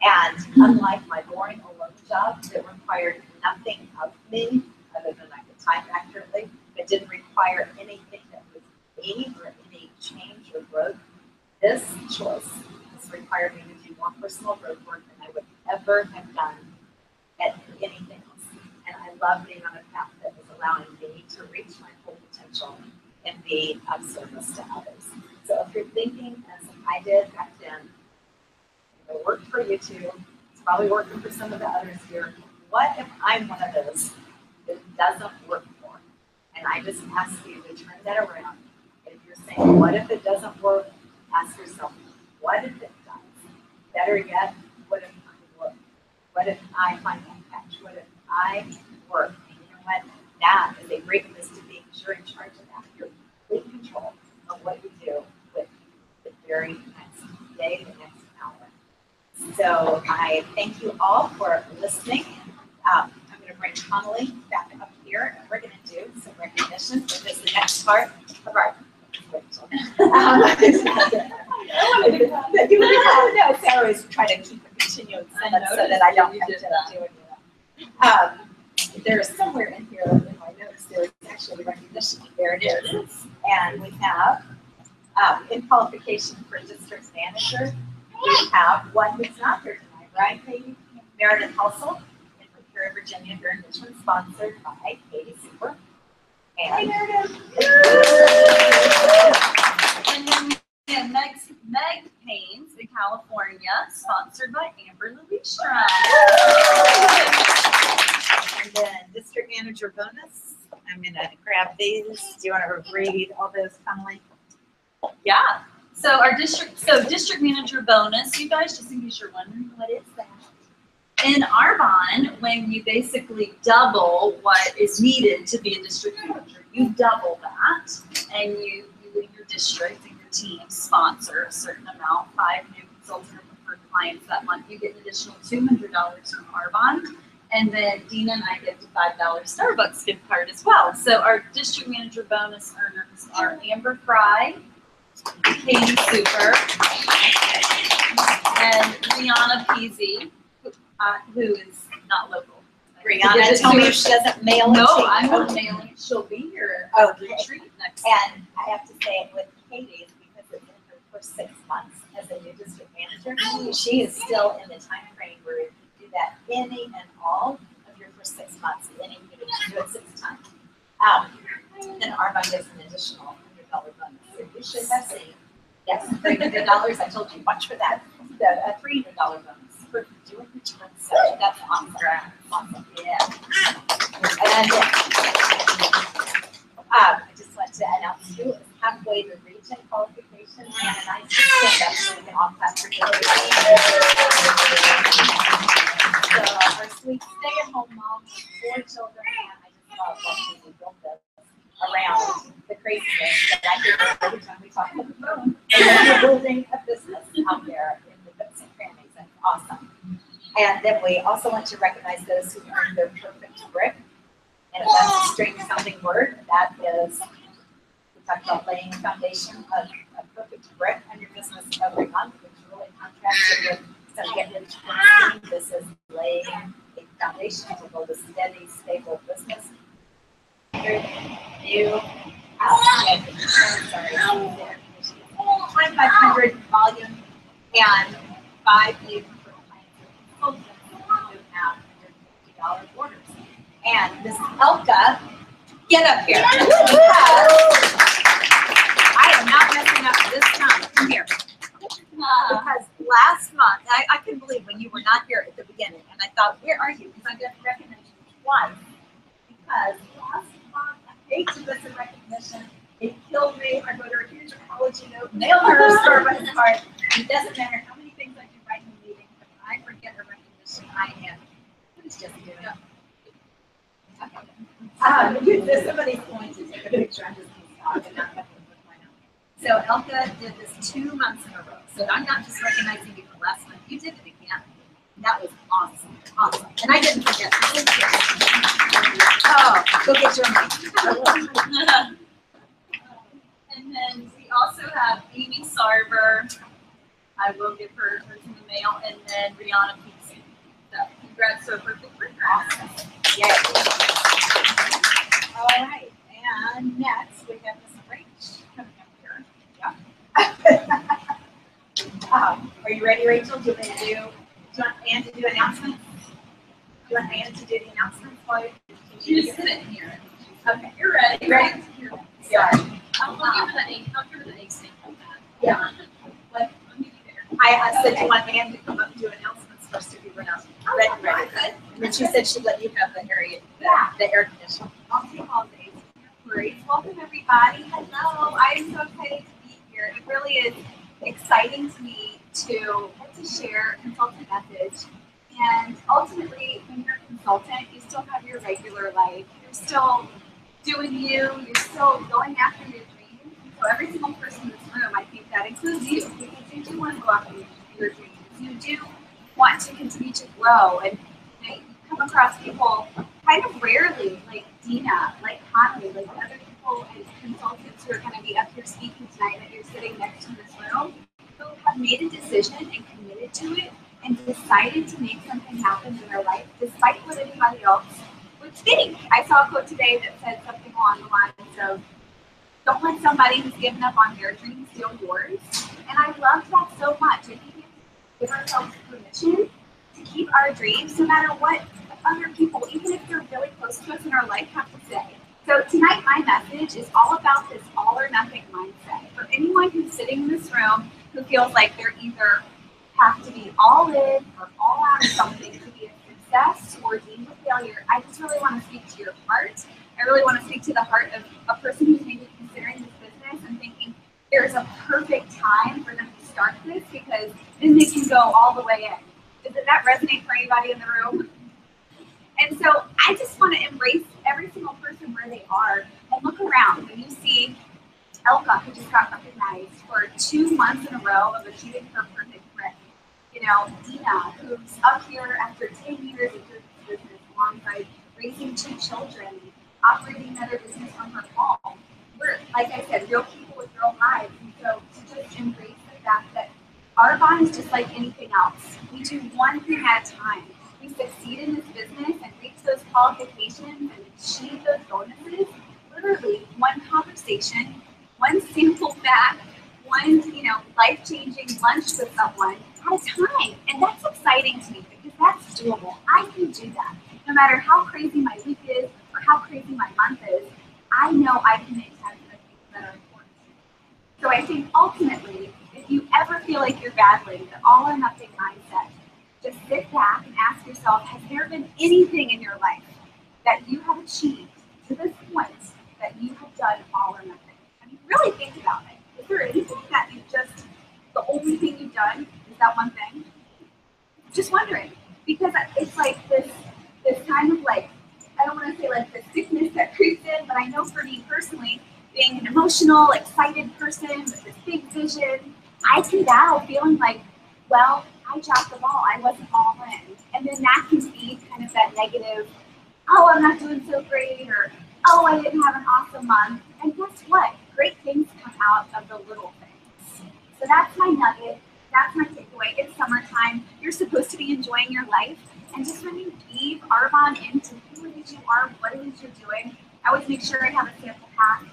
And unlike my boring alone job that required nothing of me other than I could type accurately, but didn't require anything that was me or any change or growth, this choice has required me to do more personal growth work than I would ever have done at anything else. And I love being on a path that is allowing me to reach my full potential and be of service to others. So if you're thinking, as I did back then, it worked for you too, it's probably working for some of the others here. What if I'm one of those that it doesn't work for? And I just ask you to turn that around. If you're saying, what if it doesn't work? Ask yourself, what if it does? Better yet, what if I work? What if I find that catch? What if I work? And you know what? That is a great place to be because you're in charge of that. You're in complete control of what you do with the very next day, the next hour. So I thank you all for listening. I'm going to bring Connolly back up here, and we're going to do some recognition. So this is the next part of our. I always try to keep a continuous sentence so that I don't have to do it. There's somewhere in here in my notes, there's actually recognition. There it is. And we have, in qualification for district manager, we have one who's not here tonight, right, Katie? Meredith Hustle in Prairie, Virginia, here in Richmond, sponsored by Katie Super. And Meredith. And then we have Meg Haynes in California, sponsored by Amber Lewistrom. And then district manager bonus. I'm going to grab these. Do you want to read all those, Connolly? Yeah. So our district manager bonus, you guys, just in case you're wondering, what is that? In Arbonne, when you basically double what is needed to be a district manager, you double that, and you in your district and your team sponsor a certain amount, 5 new consultant or preferred clients that month. You get an additional $200 from Arbonne. And then Dina and I get the $5 Starbucks gift card as well. So our district manager bonus earners are Amber Fry, Katie Super, and Brianna Peasy, who is not local. Brianna told me she doesn't mail it. No, to you. I'm not mailing it. She'll be here at the retreat next And I have to say with Katie, because it's in her first 6 months as a new district manager, she is still in the time frame where you can do that any and all of your first 6 months. Any you can do it 6 times. Then Arbonne gets an additional $100 bonus. So you should have seen. Yes, $300. I told you, watch for that. The $300 bonus for doing the time. So that's awesome. Awesome. Yeah. And I just want to announce you is halfway to region qualification, and I stand up so we can all clap for Julie. So our sweet stay-at-home mom, 4 children, and I just love watching you build this around the craziness that I hear every time we talk on the phone. And you're building a business out there in the nooks and crannies. That's awesome. And then we also want to recognize those who earned their perfect brick. And if that's a strange sounding word, that is, we talked about laying a foundation of a perfect brick on your business every month, which really contrasted with some get-rich-quick. This is laying a foundation to build a steady, stable business. New house, 2,500 volume and 5 new consultants who have $150 orders. And Miss Elka, get up here. I am not messing up this time. Come here. Because last month, I couldn't believe when you were not here at the beginning, and I thought, where are you? Because I'm going to recognize you twice. Because last month, I hate to miss a recognition. It killed me. I wrote her a huge apology note, mailed her a Starbucks card. It doesn't matter how many things I do right in the meeting. If I forget a recognition, I am. It's just doing it. Somebody's going to take a picture. I'm just going to talk and not have to put mine out. So Elka did this 2 months in a row. So I'm not just recognizing you for last month. You did it again. That was awesome. Awesome. And I didn't forget. Oh, go get your mic. And then we also have Amy Sarver. I will give her hers in the mail. And then Brianna Peasy. So congrats to a perfect winner. Awesome. Yay. All right. And next we have Miss Rach coming up here. Yeah. Are you ready, Rachel? Do you want Ann to do announcements? Do you want Ann to do the announcements while She's just sitting here. Okay. You're ready. Ready? Yeah. I'll give her the egg steak. Yeah. Let me be there. I said, do you want Ann to come up and do announcements first if you were not ready? And then she said she'd let you have the area, the air conditioning. I'll take all day. Great. Welcome, everybody. Hello. I am so excited to be here. It really is exciting to me to get to share a consultant message. And ultimately, when you're a consultant, you still have your regular life. You're still doing you. You're still going after your dreams. So every single person in this room, I think that includes you, because you do want to go after your dreams. You do want to continue to grow. And you come across people kind of rarely, like Dina, like Conley, like other people and consultants who are going to be up here speaking tonight that you're sitting next to in this room, who have made a decision and committed to it and decided to make something happen in their life despite what anybody else would think. I saw a quote today that said something along the lines of, don't let somebody who's given up on their dreams steal yours. And I loved that so much. I think we have to give ourselves permission to keep our dreams no matter what other people, even if they're really close to us in our life, have to say. So tonight my message is all about this all or nothing mindset. For anyone who's sitting in this room who feels like they're either have to be all in or all out of something to be a success or deemed a failure, I just really want to speak to your heart. I really want to speak to the heart of a person who's maybe considering this business and thinking there's a perfect time for them to start this because then they can go all the way in. Does that resonate for anybody in the room? And so I just want to embrace every single person where they are and look around. When you see Elka, who just got recognized for 2 months in a row of achieving her perfect grip. You know, Dina, who's up here after 10 years of doing this business alongside raising 2 children, operating another business from her home. We're, like I said, real people with real lives. And so to just embrace the fact that Arbonne is just like anything else. We do one thing at a time. We succeed in this business and reach those qualifications and achieve those bonuses. Literally, one conversation, one sample back, one life-changing lunch with someone at a time. And that's exciting to me because that's doable. I can do that. No matter how crazy my week is or how crazy my month is, I know I can make time for the things that are important to me. So I think ultimately, if you ever feel like you're battling the all or nothing mindset, just sit back and ask yourself, has there been anything in your life that you have achieved to this point that you have done all or nothing? I mean, really think about it. Is there anything that you just, the only thing you've done is that one thing? Just wondering. Because it's like this kind of like, I don't want to say like the sickness that creeps in, but I know for me personally, being an emotional, excited person with this big vision, I can battle feeling like, well, I dropped the ball. I wasn't all in. And then that can be kind of that negative, oh, I'm not doing so great, or oh, I didn't have an awesome month. And guess what? Great things come out of the little things. So that's my nugget. That's my takeaway. It's summertime. You're supposed to be enjoying your life. And just when you weave Arbonne into who it is you are, what it is you're doing, I always make sure I have a sample pack, a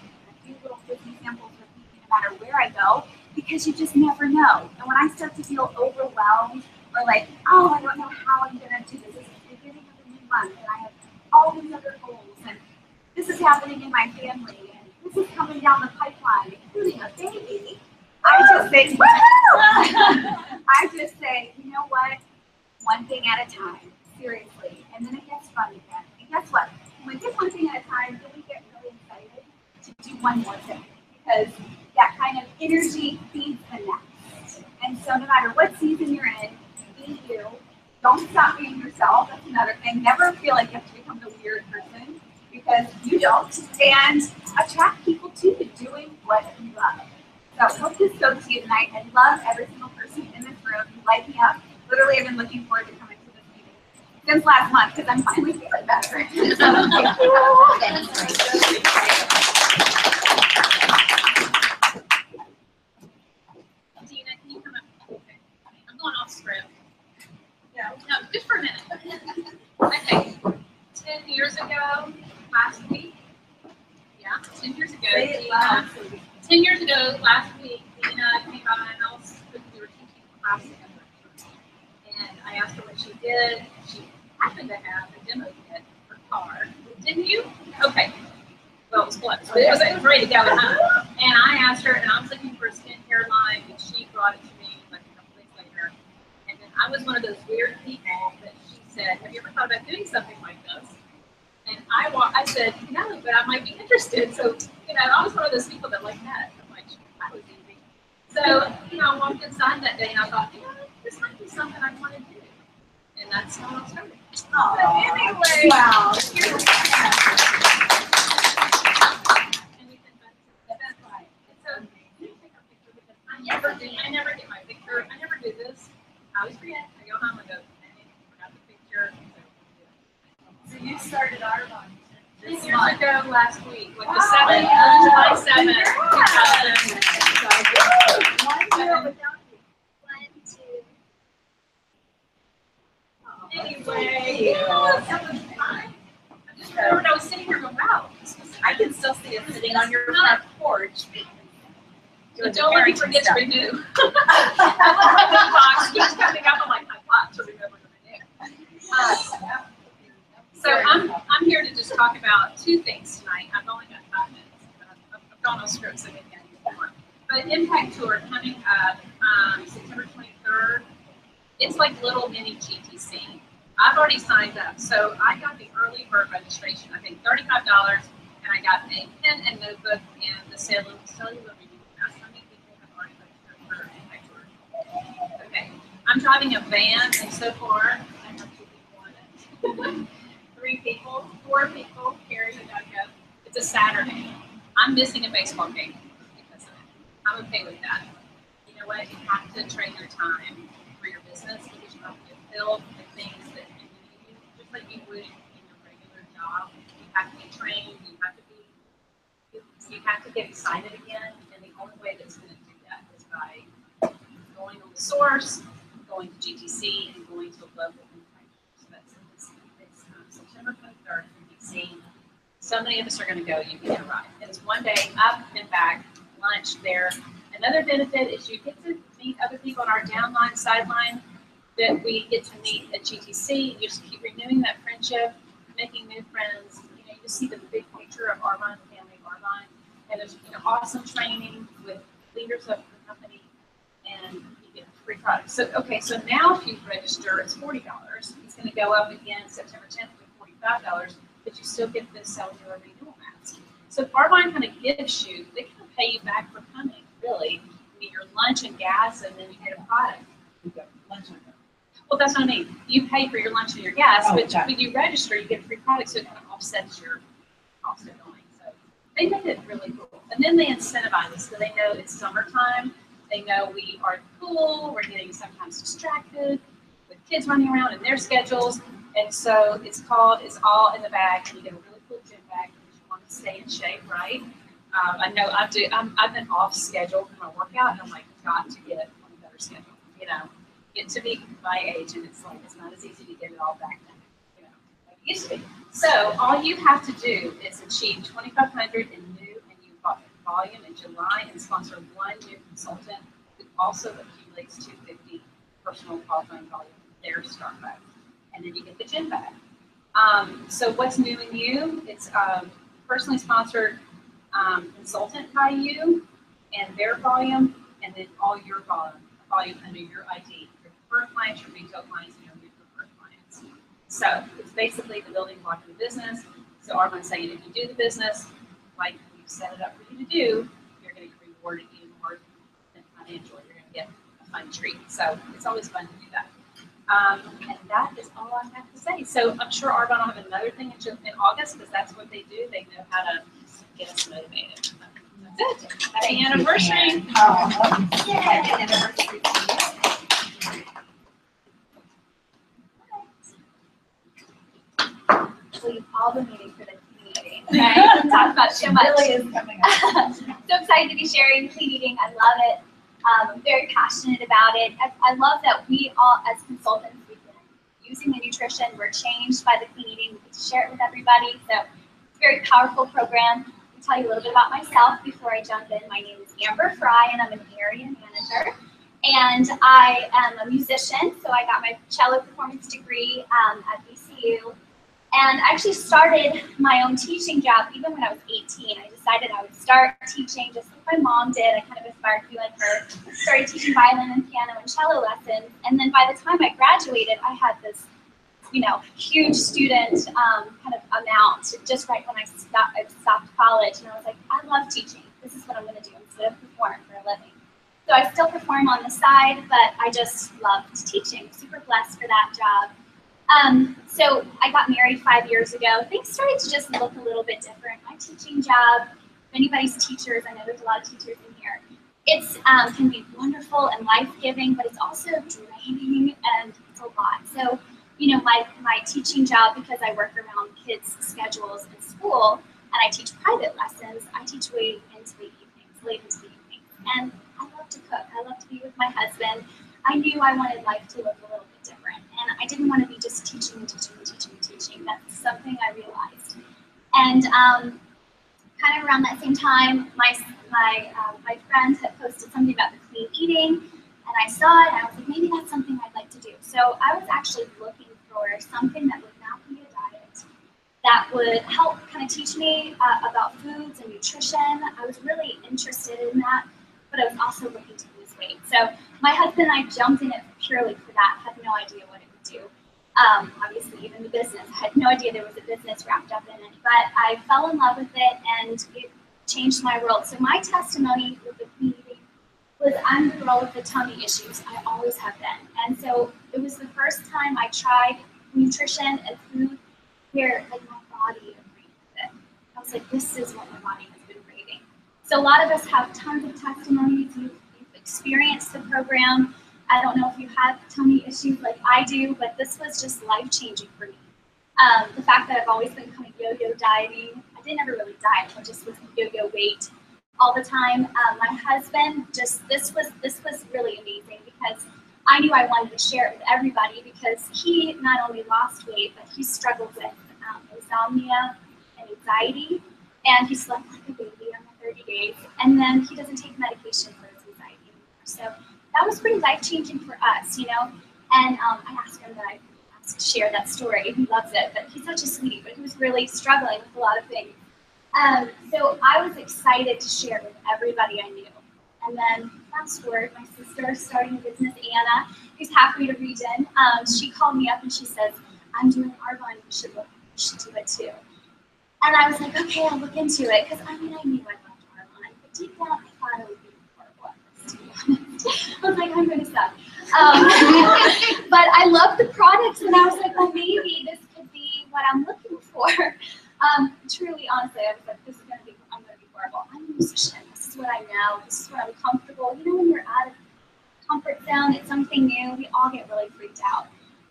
few little 50 samples with me no matter where I go, because you just never know. And when I start to feel overwhelmed or like, oh, I don't know how I'm going to do this. This is the beginning of a new month, and I have all these other goals, and this is happening in my family, and this is coming down the pipeline, including a baby. I just say, you know what? One thing at a time, seriously. And then it gets fun again. And guess what? When we get one thing at a time, then we get really excited to do one more thing. Because that kind of energy feeds the next. And so no matter what season you're in, be you. Don't stop being yourself. That's another thing. Never feel like you have to become the weird person, because you don't. And attract people to you doing what you love. So I hope this spoke to you tonight. I love every single person in this room. You light me up. Literally, I've been looking forward to coming to this meeting since last month because I'm finally feeling better. So, thank you. Dina, can you come up? Okay. I'm going off script. No, just for a minute. Okay. 10 years ago, last week. Yeah, 10 years ago. Dina, 10 years ago, last week, Dina came by my house because we were teaching passing a brochure. And I asked her what she did. She happened to have a demo kit for car. Didn't you? Okay. Well, it was close, but it was ready to go. And I asked her, and I was looking for a skincare line, and she brought it to me like a couple days later. And then I was one of those weird people that she said, "Have you ever thought about doing something like this?" And I said, "No, but I might be interested." So, I was one of those people that like that. I'm like, that was easy. So, I walked inside that day, and I thought, this might be something I want to do. And that's how I started. Oh, So anyway, wow. I never get my picture. I never do this. I always forget. I go home and go, "Dang, I forgot the picture." So you started Arbonne 10 this years month. ago last week, like the 7th, July 7th. One year without you. 1, 2. Anyway, that was fun. I just remembered I was sitting here going, wow. I can still see it sitting on your front porch. But don't let me forget to renew. The box keeps coming up. I'm like, I got to remember to renew. So I'm here to just talk about two things tonight. I've only got 5 minutes, but I've gone on script, so maybe I need more. But Impact Tour coming up September 23rd. It's like little mini GTC. I've already signed up, so I got the early bird registration. I think $35, and I got a pen and notebook and the cellular reading pass. How many people have already registered for Impact Tour? Okay, I'm driving a van, and so far I have 2 people in it. 3 people, 4 people. Carrie, you gotta go. It's a Saturday. I'm missing a baseball game because of it. I'm okay with that. You know what? You have to train your time for your business because you have to fill the things that you need, just like you would in your regular job. You have to be trained. You have to get excited again, and the only way that's going to do that is by going on the source, going to GTC, and going to a local impact. So that's September 23rd in DC. So many of us are going to go. You can get a ride. It's one day up and back, lunch there. Another benefit is you get to meet other people on our downline, sideline that we get to meet at GTC. You just keep renewing that friendship, making new friends. You just see the big picture of Arbonne, the family of Arbonne. And there's awesome training with leaders of the company, and you get free products. So now if you register, it's $40. It's going to go up again September 10th to $45, but you still get this cellular renewal mask. So if Arbonne kind of gives you, they kind of pay you back for coming, really. You get your lunch and gas, and then you get a product. Well, that's what I mean. You pay for your lunch and your gas, but when you register, you get free products, so it kind of offsets your cost of going. So they make it really cool. And then they incentivize us, so they know it's summertime. They know we are cool. We're getting sometimes distracted with kids running around in their schedules. And so it's all in the bag, and you get a really cool gym bag because you want to stay in shape, right? I know I've been off schedule for my workout, and I'm like, got to get on a better schedule, get to be my age, and it's not as easy to get it all back then, like it used to be. So all you have to do is achieve 2,500 in new and you volume in July and sponsor 1 new consultant who also accumulates 250 personal qualifying volume in their start bag. And then you get the gym bag. So what's new in you? It's personally sponsored consultant by you and their volume, and then all your volume under your ID. Your preferred clients, your retail clients, and your new preferred clients. So it's basically the building block of the business. So Arbonne's saying if you do the business like we've set it up for you to do, you're going to get rewarded even more than financially. You're going to get a fun treat. So it's always fun to do that. And that is all I have to say. So I'm sure Arbonne will have another thing in August because that's what they do. They know how to get us motivated. That's it. Happy anniversary. Happy anniversary. We've all been waiting for the clean eating, right? We talked about so much. It really is coming up. So excited to be sharing clean eating. I love it. I'm very passionate about it. I love that we all, as consultants, we've been using the nutrition. We're changed by the clean eating. We get to share it with everybody. So it's a very powerful program. I'll tell you a little bit about myself before I jump in. My name is Amber Fry, and I'm an area manager. And I am a musician, so I got my cello performance degree at VCU. And I actually started my own teaching job even when I was 18. I decided I would start teaching just like my mom did. I kind of aspired to be like her. Started teaching violin and piano and cello lessons. And then by the time I graduated, I had this, huge student kind of amount just right when I stopped college. And I was like, I love teaching. This is what I'm going to do instead of perform for a living. So I still perform on the side, but I just loved teaching. Super blessed for that job. So I got married 5 years ago. Things started to just look a little bit different. My teaching job, if anybody's teachers, I know there's a lot of teachers in here, it's can be wonderful and life-giving, but it's also draining and it's a lot. So, my teaching job, because I work around kids' schedules in school and I teach private lessons, I teach late into the evenings. And I love to cook. I love to be with my husband. I knew I wanted life to look a little bit different. And I didn't want to be just teaching. That's something I realized. And kind of around that same time, my friends had posted something about the clean eating, and I saw it, and I was like, maybe that's something I'd like to do. So I was actually looking for something that would not be a diet, that would help kind of teach me about foods and nutrition. I was really interested in that, but I was also looking to lose weight. So my husband and I jumped in it purely for that. Had no idea what it would do. Obviously, even the business. I had no idea there was a business wrapped up in it, but I fell in love with it, and it changed my world. So my testimony with the community was, I'm the girl with the tummy issues. I always have been. And so it was the first time I tried nutrition and food where my body agreed with it. I was like, this is what my body has been craving. So a lot of us have tons of testimonies. You've experienced the program. I don't know if you have tummy issues like I do, but this was just life-changing for me. The fact that I've always been kind of yo-yo dieting. I didn't ever really diet, I just was yo-yo weight all the time. My husband, this was really amazing because I knew I wanted to share it with everybody because he not only lost weight, but he struggled with insomnia and anxiety, and he slept like a baby on the 30 days, and then he doesn't take medication for his anxiety anymore. So that was pretty life-changing for us, and I asked him that I to share that story. He loves it, but he's such a sweetie, but he was really struggling with a lot of things. So I was excited to share it with everybody I knew. And then fast forward, my sister starting a business, Anna, who's half Rita Region, she called me up and she says, I'm doing Arbonne, you should do it too. And I was like, okay, I'll look into it, because I knew I loved Arbonne, but deep down I thought it would be horrible, to be honest. I was like, I'm going to suck. But I loved the products, and I was like, well, maybe this could be what I'm looking for. Truly, honestly, I was like, I'm going to be horrible. I'm a musician. This is what I know. This is what I'm comfortable. When you're out of comfort zone, it's something new. We all get really freaked out.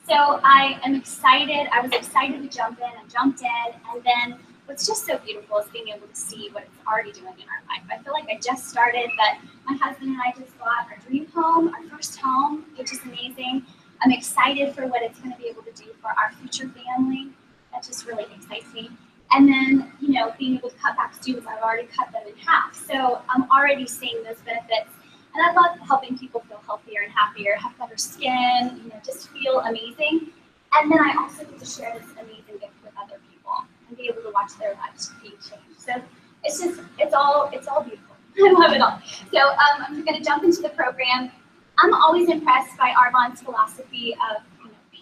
So I am excited. I was excited to jump in. I jumped in, and then what's just so beautiful is being able to see what it's already doing in our life. I feel like I just started, but my husband and I just bought our dream home, our first home, which is amazing. I'm excited for what it's going to be able to do for our future family. That just really excites me. And then, being able to cut back students, I've already cut them in half. So I'm already seeing those benefits. And I love helping people feel healthier and happier, have better skin, just feel amazing. And then I also get to share this amazing gift with other people and be able to watch their lives being changed. So it's all beautiful. I love it all. So I'm going to jump into the program. I'm always impressed by Arbonne's philosophy of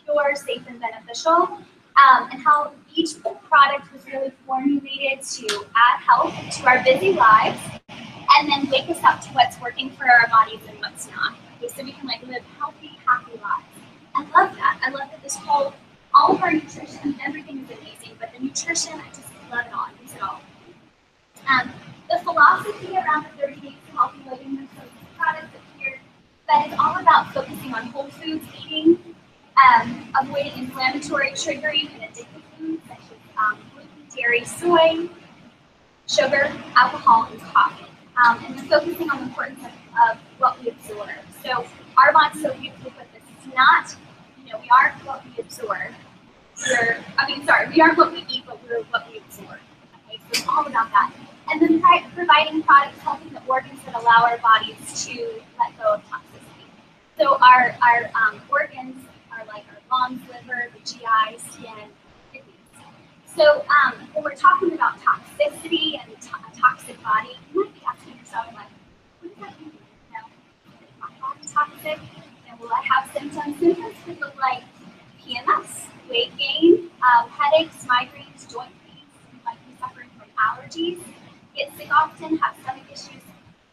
pure, safe, and beneficial, and how each product was really formulated to add health to our busy lives, and then wake us up to what's working for our bodies and what's not. Okay, so we can live healthy, happy lives. I love that. I love that this all of our nutrition, everything is amazing, but the nutrition, I just love it all. I use it all. The philosophy around the 30 days of healthy living, there's some products up here, but it's all about focusing on whole foods eating, avoiding inflammatory, triggering, and addictive foods such as gluten, dairy, soy, sugar, alcohol, and coffee. And then focusing on the importance of what we absorb. So Arbonne so beautifully put this. It's not, we aren't what we absorb. We aren't what we eat, but we're what we absorb. Okay, so it's all about that. And then providing products helping the organs that allow our bodies to let go of toxicity. So our organs are like our lungs, liver, the GI, skin, kidneys. So when we're talking about toxicity and a toxic body, you might be asking yourself, like, what does that mean? You know, is my body toxic? And will I have symptoms? Symptoms could look like PMS, weight gain, headaches, migraines, joint pains. You might be suffering from allergies, get sick often, have stomach issues,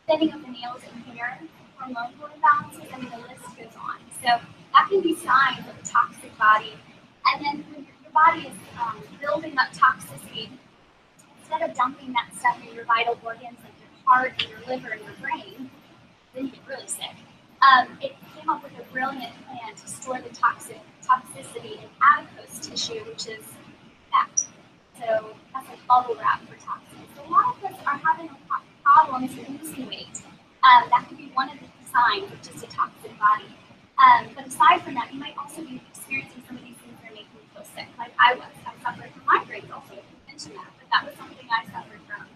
thinning of the nails and hair, hormonal imbalances, and the list goes on. So that can be signs of a toxic body. And then when your body is building up toxicity, instead of dumping that stuff in your vital organs like your heart and your liver and your brain, then you get really sick. It came up with a brilliant plan to store the toxicity in adipose tissue, which is fat. So that's like bubble wrap for toxins. So a lot of us are having problems losing weight. That could be one of the signs of just a toxic body. But aside from that, you might also be experiencing some of these things that are making you feel sick. Like I suffered from migraines also. I didn't mention that, but that was something I suffered from.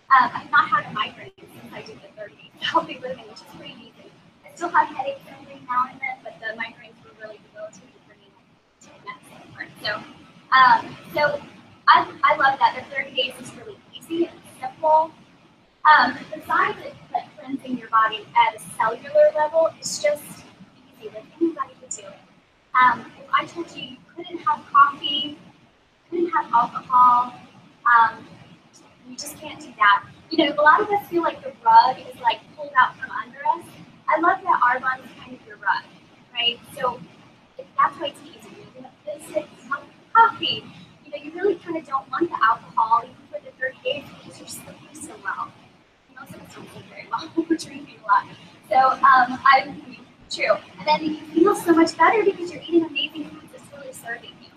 I have not had a migraine since I did the 30 days healthy living, which is pretty easy. I still have headaches every now and then, but the migraines were really debilitating for me to medicine for it. So I love that. The 30 days is really easy and simple. Besides like cleansing your body at a cellular level, it's just easy. Like anybody could do it. If I told you you couldn't have coffee, couldn't have alcohol, you just can't do that. You know, a lot of us feel like the rug is like pulled out from under us. I love that Arbonne is kind of your rug, right? So that's why it's easy. You have biscuits, you have coffee. You know, you really kind of don't want the alcohol even for the 30 days because you're sleeping so well. Most of us don't sleep very well. We're drinking a lot. So true. And then you feel so much better because you're eating amazing foods that's really serving you.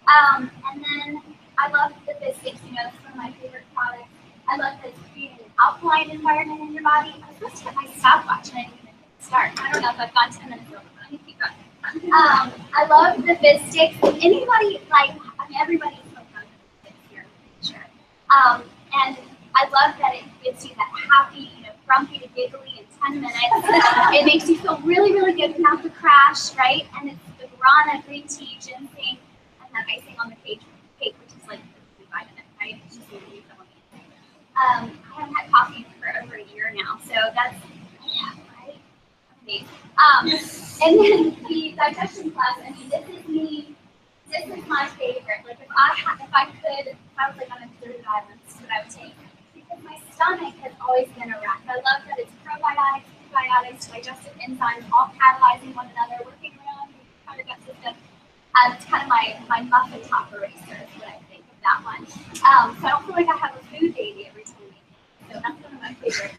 And then I love the biscuits. You know, it's one of my favorite products. I love that it's creating an alkaline environment in your body. I was supposed to hit my stopwatch and I didn't even start. I don't know if I've gone 10 minutes over, but I'm going to keep going. I love the biscuits. Anybody, like, I mean, everybody's hooked on the biscuits here, I'm sure. And I love that it gives you that happy, you know, grumpy to giggly in 10 minutes. It makes you feel really, really good without the crash, right? And it's the guarana, green tea, ginseng, and that icing on the cake, which is like the vitamin, right? It's just really so amazing. I haven't had coffee for over a year now, so that's, yeah, right? Amazing. And then the digestion class, I mean, this is my favorite. Like if I was like on a deserted island, this is what I would take. Because my stomach has always been a wreck. I love that it's probiotics, prebiotics, digestive enzymes, all catalyzing one another, working around your gut system. It's kind of my muffin top eraser is what I think of that one. So I don't feel like I have a food baby every 10 weeks. So that's one of my favorites.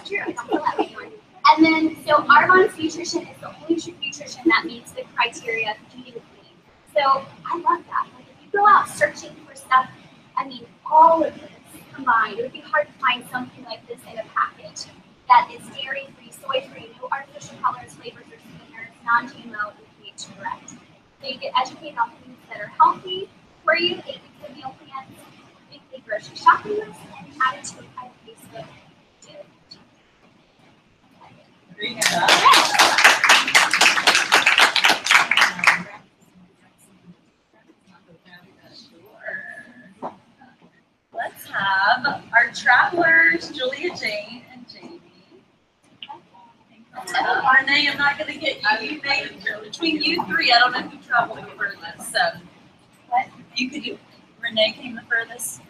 True, I don't feel that way anymore. And then, so Arbonne's nutrition is the only nutrition that meets the criteria of eating clean. So I love that. Like if you go out searching for stuff, I mean, all of this combined, it would be hard to find something like this in a package that is dairy-free, soy-free, no artificial colors, flavors, or sweeteners, non-GMO, and pH correct. So you get educated on foods that are healthy for you, 8 weeks of meal plans, weekly grocery shopping list, and add it to a private Facebook. Let's have our travelers, Julia Jane and Jamie. Renee, I'm not going to get you. You made between you three. I don't know who traveled the furthest. So, what you could do? Renee came the furthest,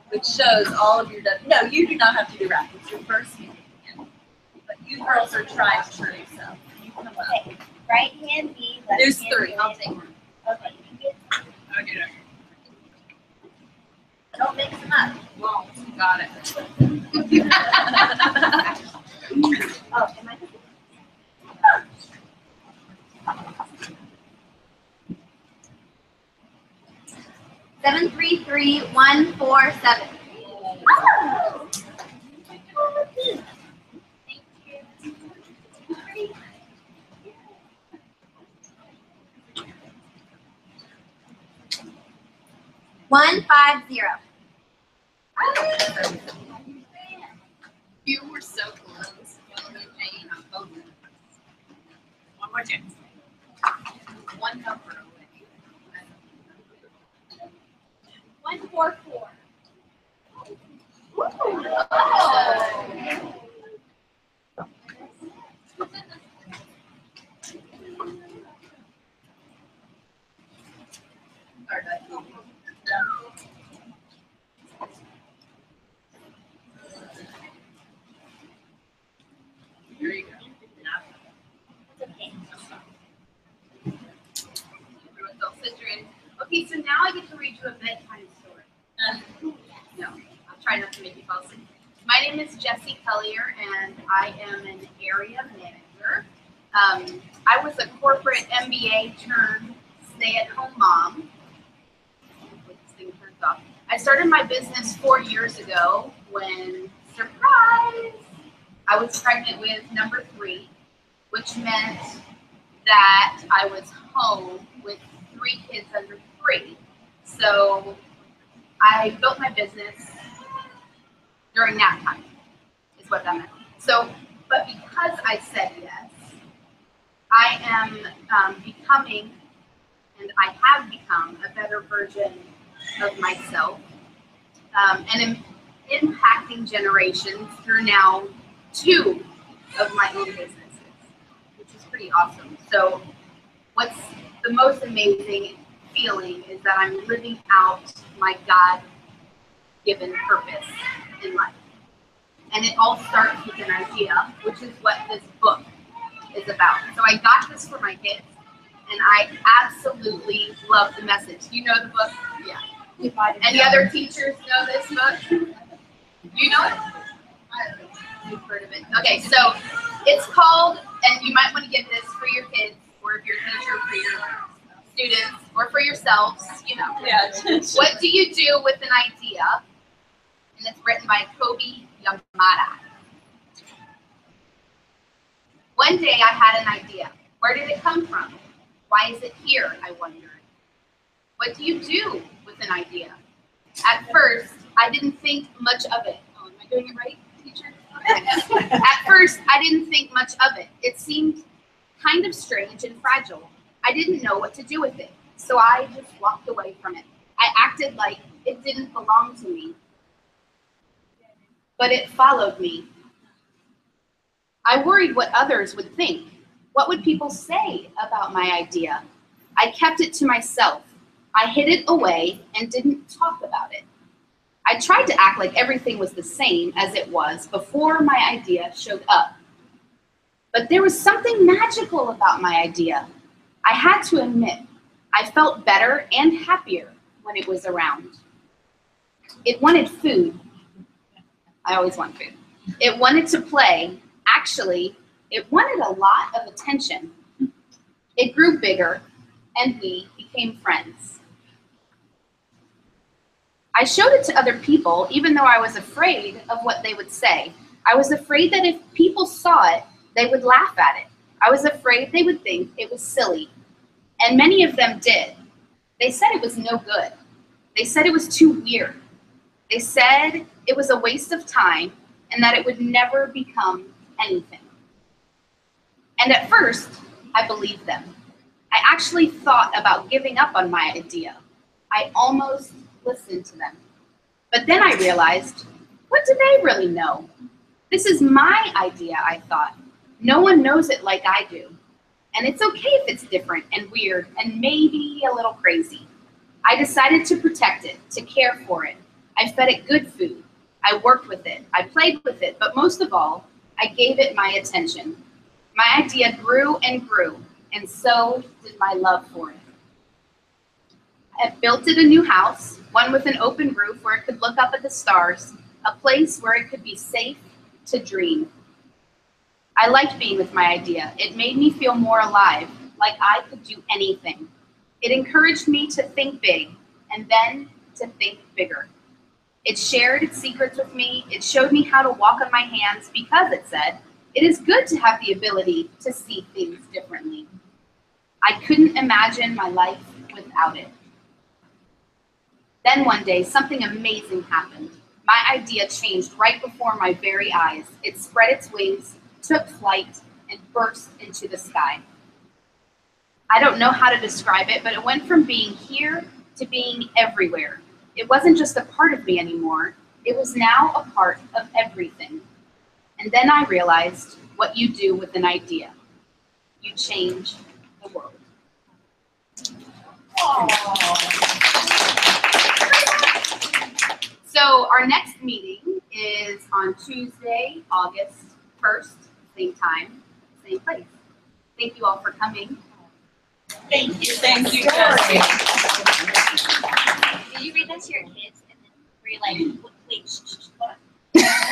which shows all of your. No, you do not have to do rap. It's your first meeting. But you girls are tried true, so you come up. Okay. Right hand me. There's three. I'll take one. Okay. I'll get it. Don't mix them up. Well, got it. Oh, am I? 733147. Oh. Thank you. 150. You were so close. more chance. One number away. 144. Here you go. Okay. Everyone's all situated. Okay, so now I get to read you a bedtime story. No, I'll try not to make you fall asleep. My name is Jessie Collier, and I am an area manager. I was a corporate MBA turned stay-at-home mom. This thing turns off. I started my business 4 years ago when, surprise, I was pregnant with number 3, which meant that I was home with 3 kids under 3. So I built my business during that time, is what that meant. So, but because I said yes, I am becoming, and I have become, a better version of myself, and am impacting generations through now 2 of my own businesses, which is pretty awesome. So what's the most amazing feeling is that I'm living out my God-given purpose in life. And it all starts with an idea, which is what this book is about. So I got this for my kids, and I absolutely love the message. You know the book? Yeah. Any other teachers know this book? You know it? I don't know. You've heard of it. Okay, so it's called, and you might want to get this for your kids, or if you're a teacher, for your students, or for yourselves, you know. Yeah. What do you do with an idea? And it's written by Kobe Yamada. One day I had an idea. Where did it come from? Why is it here, I wondered. What do you do with an idea? At first, I didn't think much of it. Oh, am I doing it right, teacher? Okay. At first, I didn't think much of it. It seemed kind of strange and fragile. I didn't know what to do with it, so I just walked away from it. I acted like it didn't belong to me, but it followed me. I worried what others would think. What would people say about my idea? I kept it to myself. I hid it away and didn't talk about it. I tried to act like everything was the same as it was before my idea showed up. But there was something magical about my idea. I had to admit, I felt better and happier when it was around. It wanted food. I always want food. It wanted to play. Actually, it wanted a lot of attention. It grew bigger, and we became friends. I showed it to other people, even though I was afraid of what they would say. I was afraid that if people saw it, they would laugh at it. I was afraid they would think it was silly. And many of them did. They said it was no good. They said it was too weird. They said it was a waste of time and that it would never become anything. And at first, I believed them. I actually thought about giving up on my idea. I almost listened to them. But then I realized, what do they really know? This is my idea, I thought. No one knows it like I do. And it's okay if it's different and weird and maybe a little crazy. I decided to protect it, to care for it. I fed it good food. I worked with it. I played with it. But most of all, I gave it my attention. My idea grew, and so did my love for it. I built it a new house, one with an open roof where it could look up at the stars, a place where it could be safe to dream. I liked being with my idea. It made me feel more alive, like I could do anything. It encouraged me to think big, and then to think bigger. It shared its secrets with me. It showed me how to walk on my hands because it said, it is good to have the ability to see things differently. I couldn't imagine my life without it. Then one day, something amazing happened. My idea changed right before my very eyes. It spread its wings, took flight, and burst into the sky. I don't know how to describe it, but it went from being here to being everywhere. It wasn't just a part of me anymore. It was now a part of everything. And then I realized what you do with an idea. You change the world. So our next meeting is on Tuesday, August 1st, same time, same place. Thank you all for coming. Thank you, Thank you, Jessie. Did you read that to your kids? And then were you like, wait, shh, shh, shh, hold on.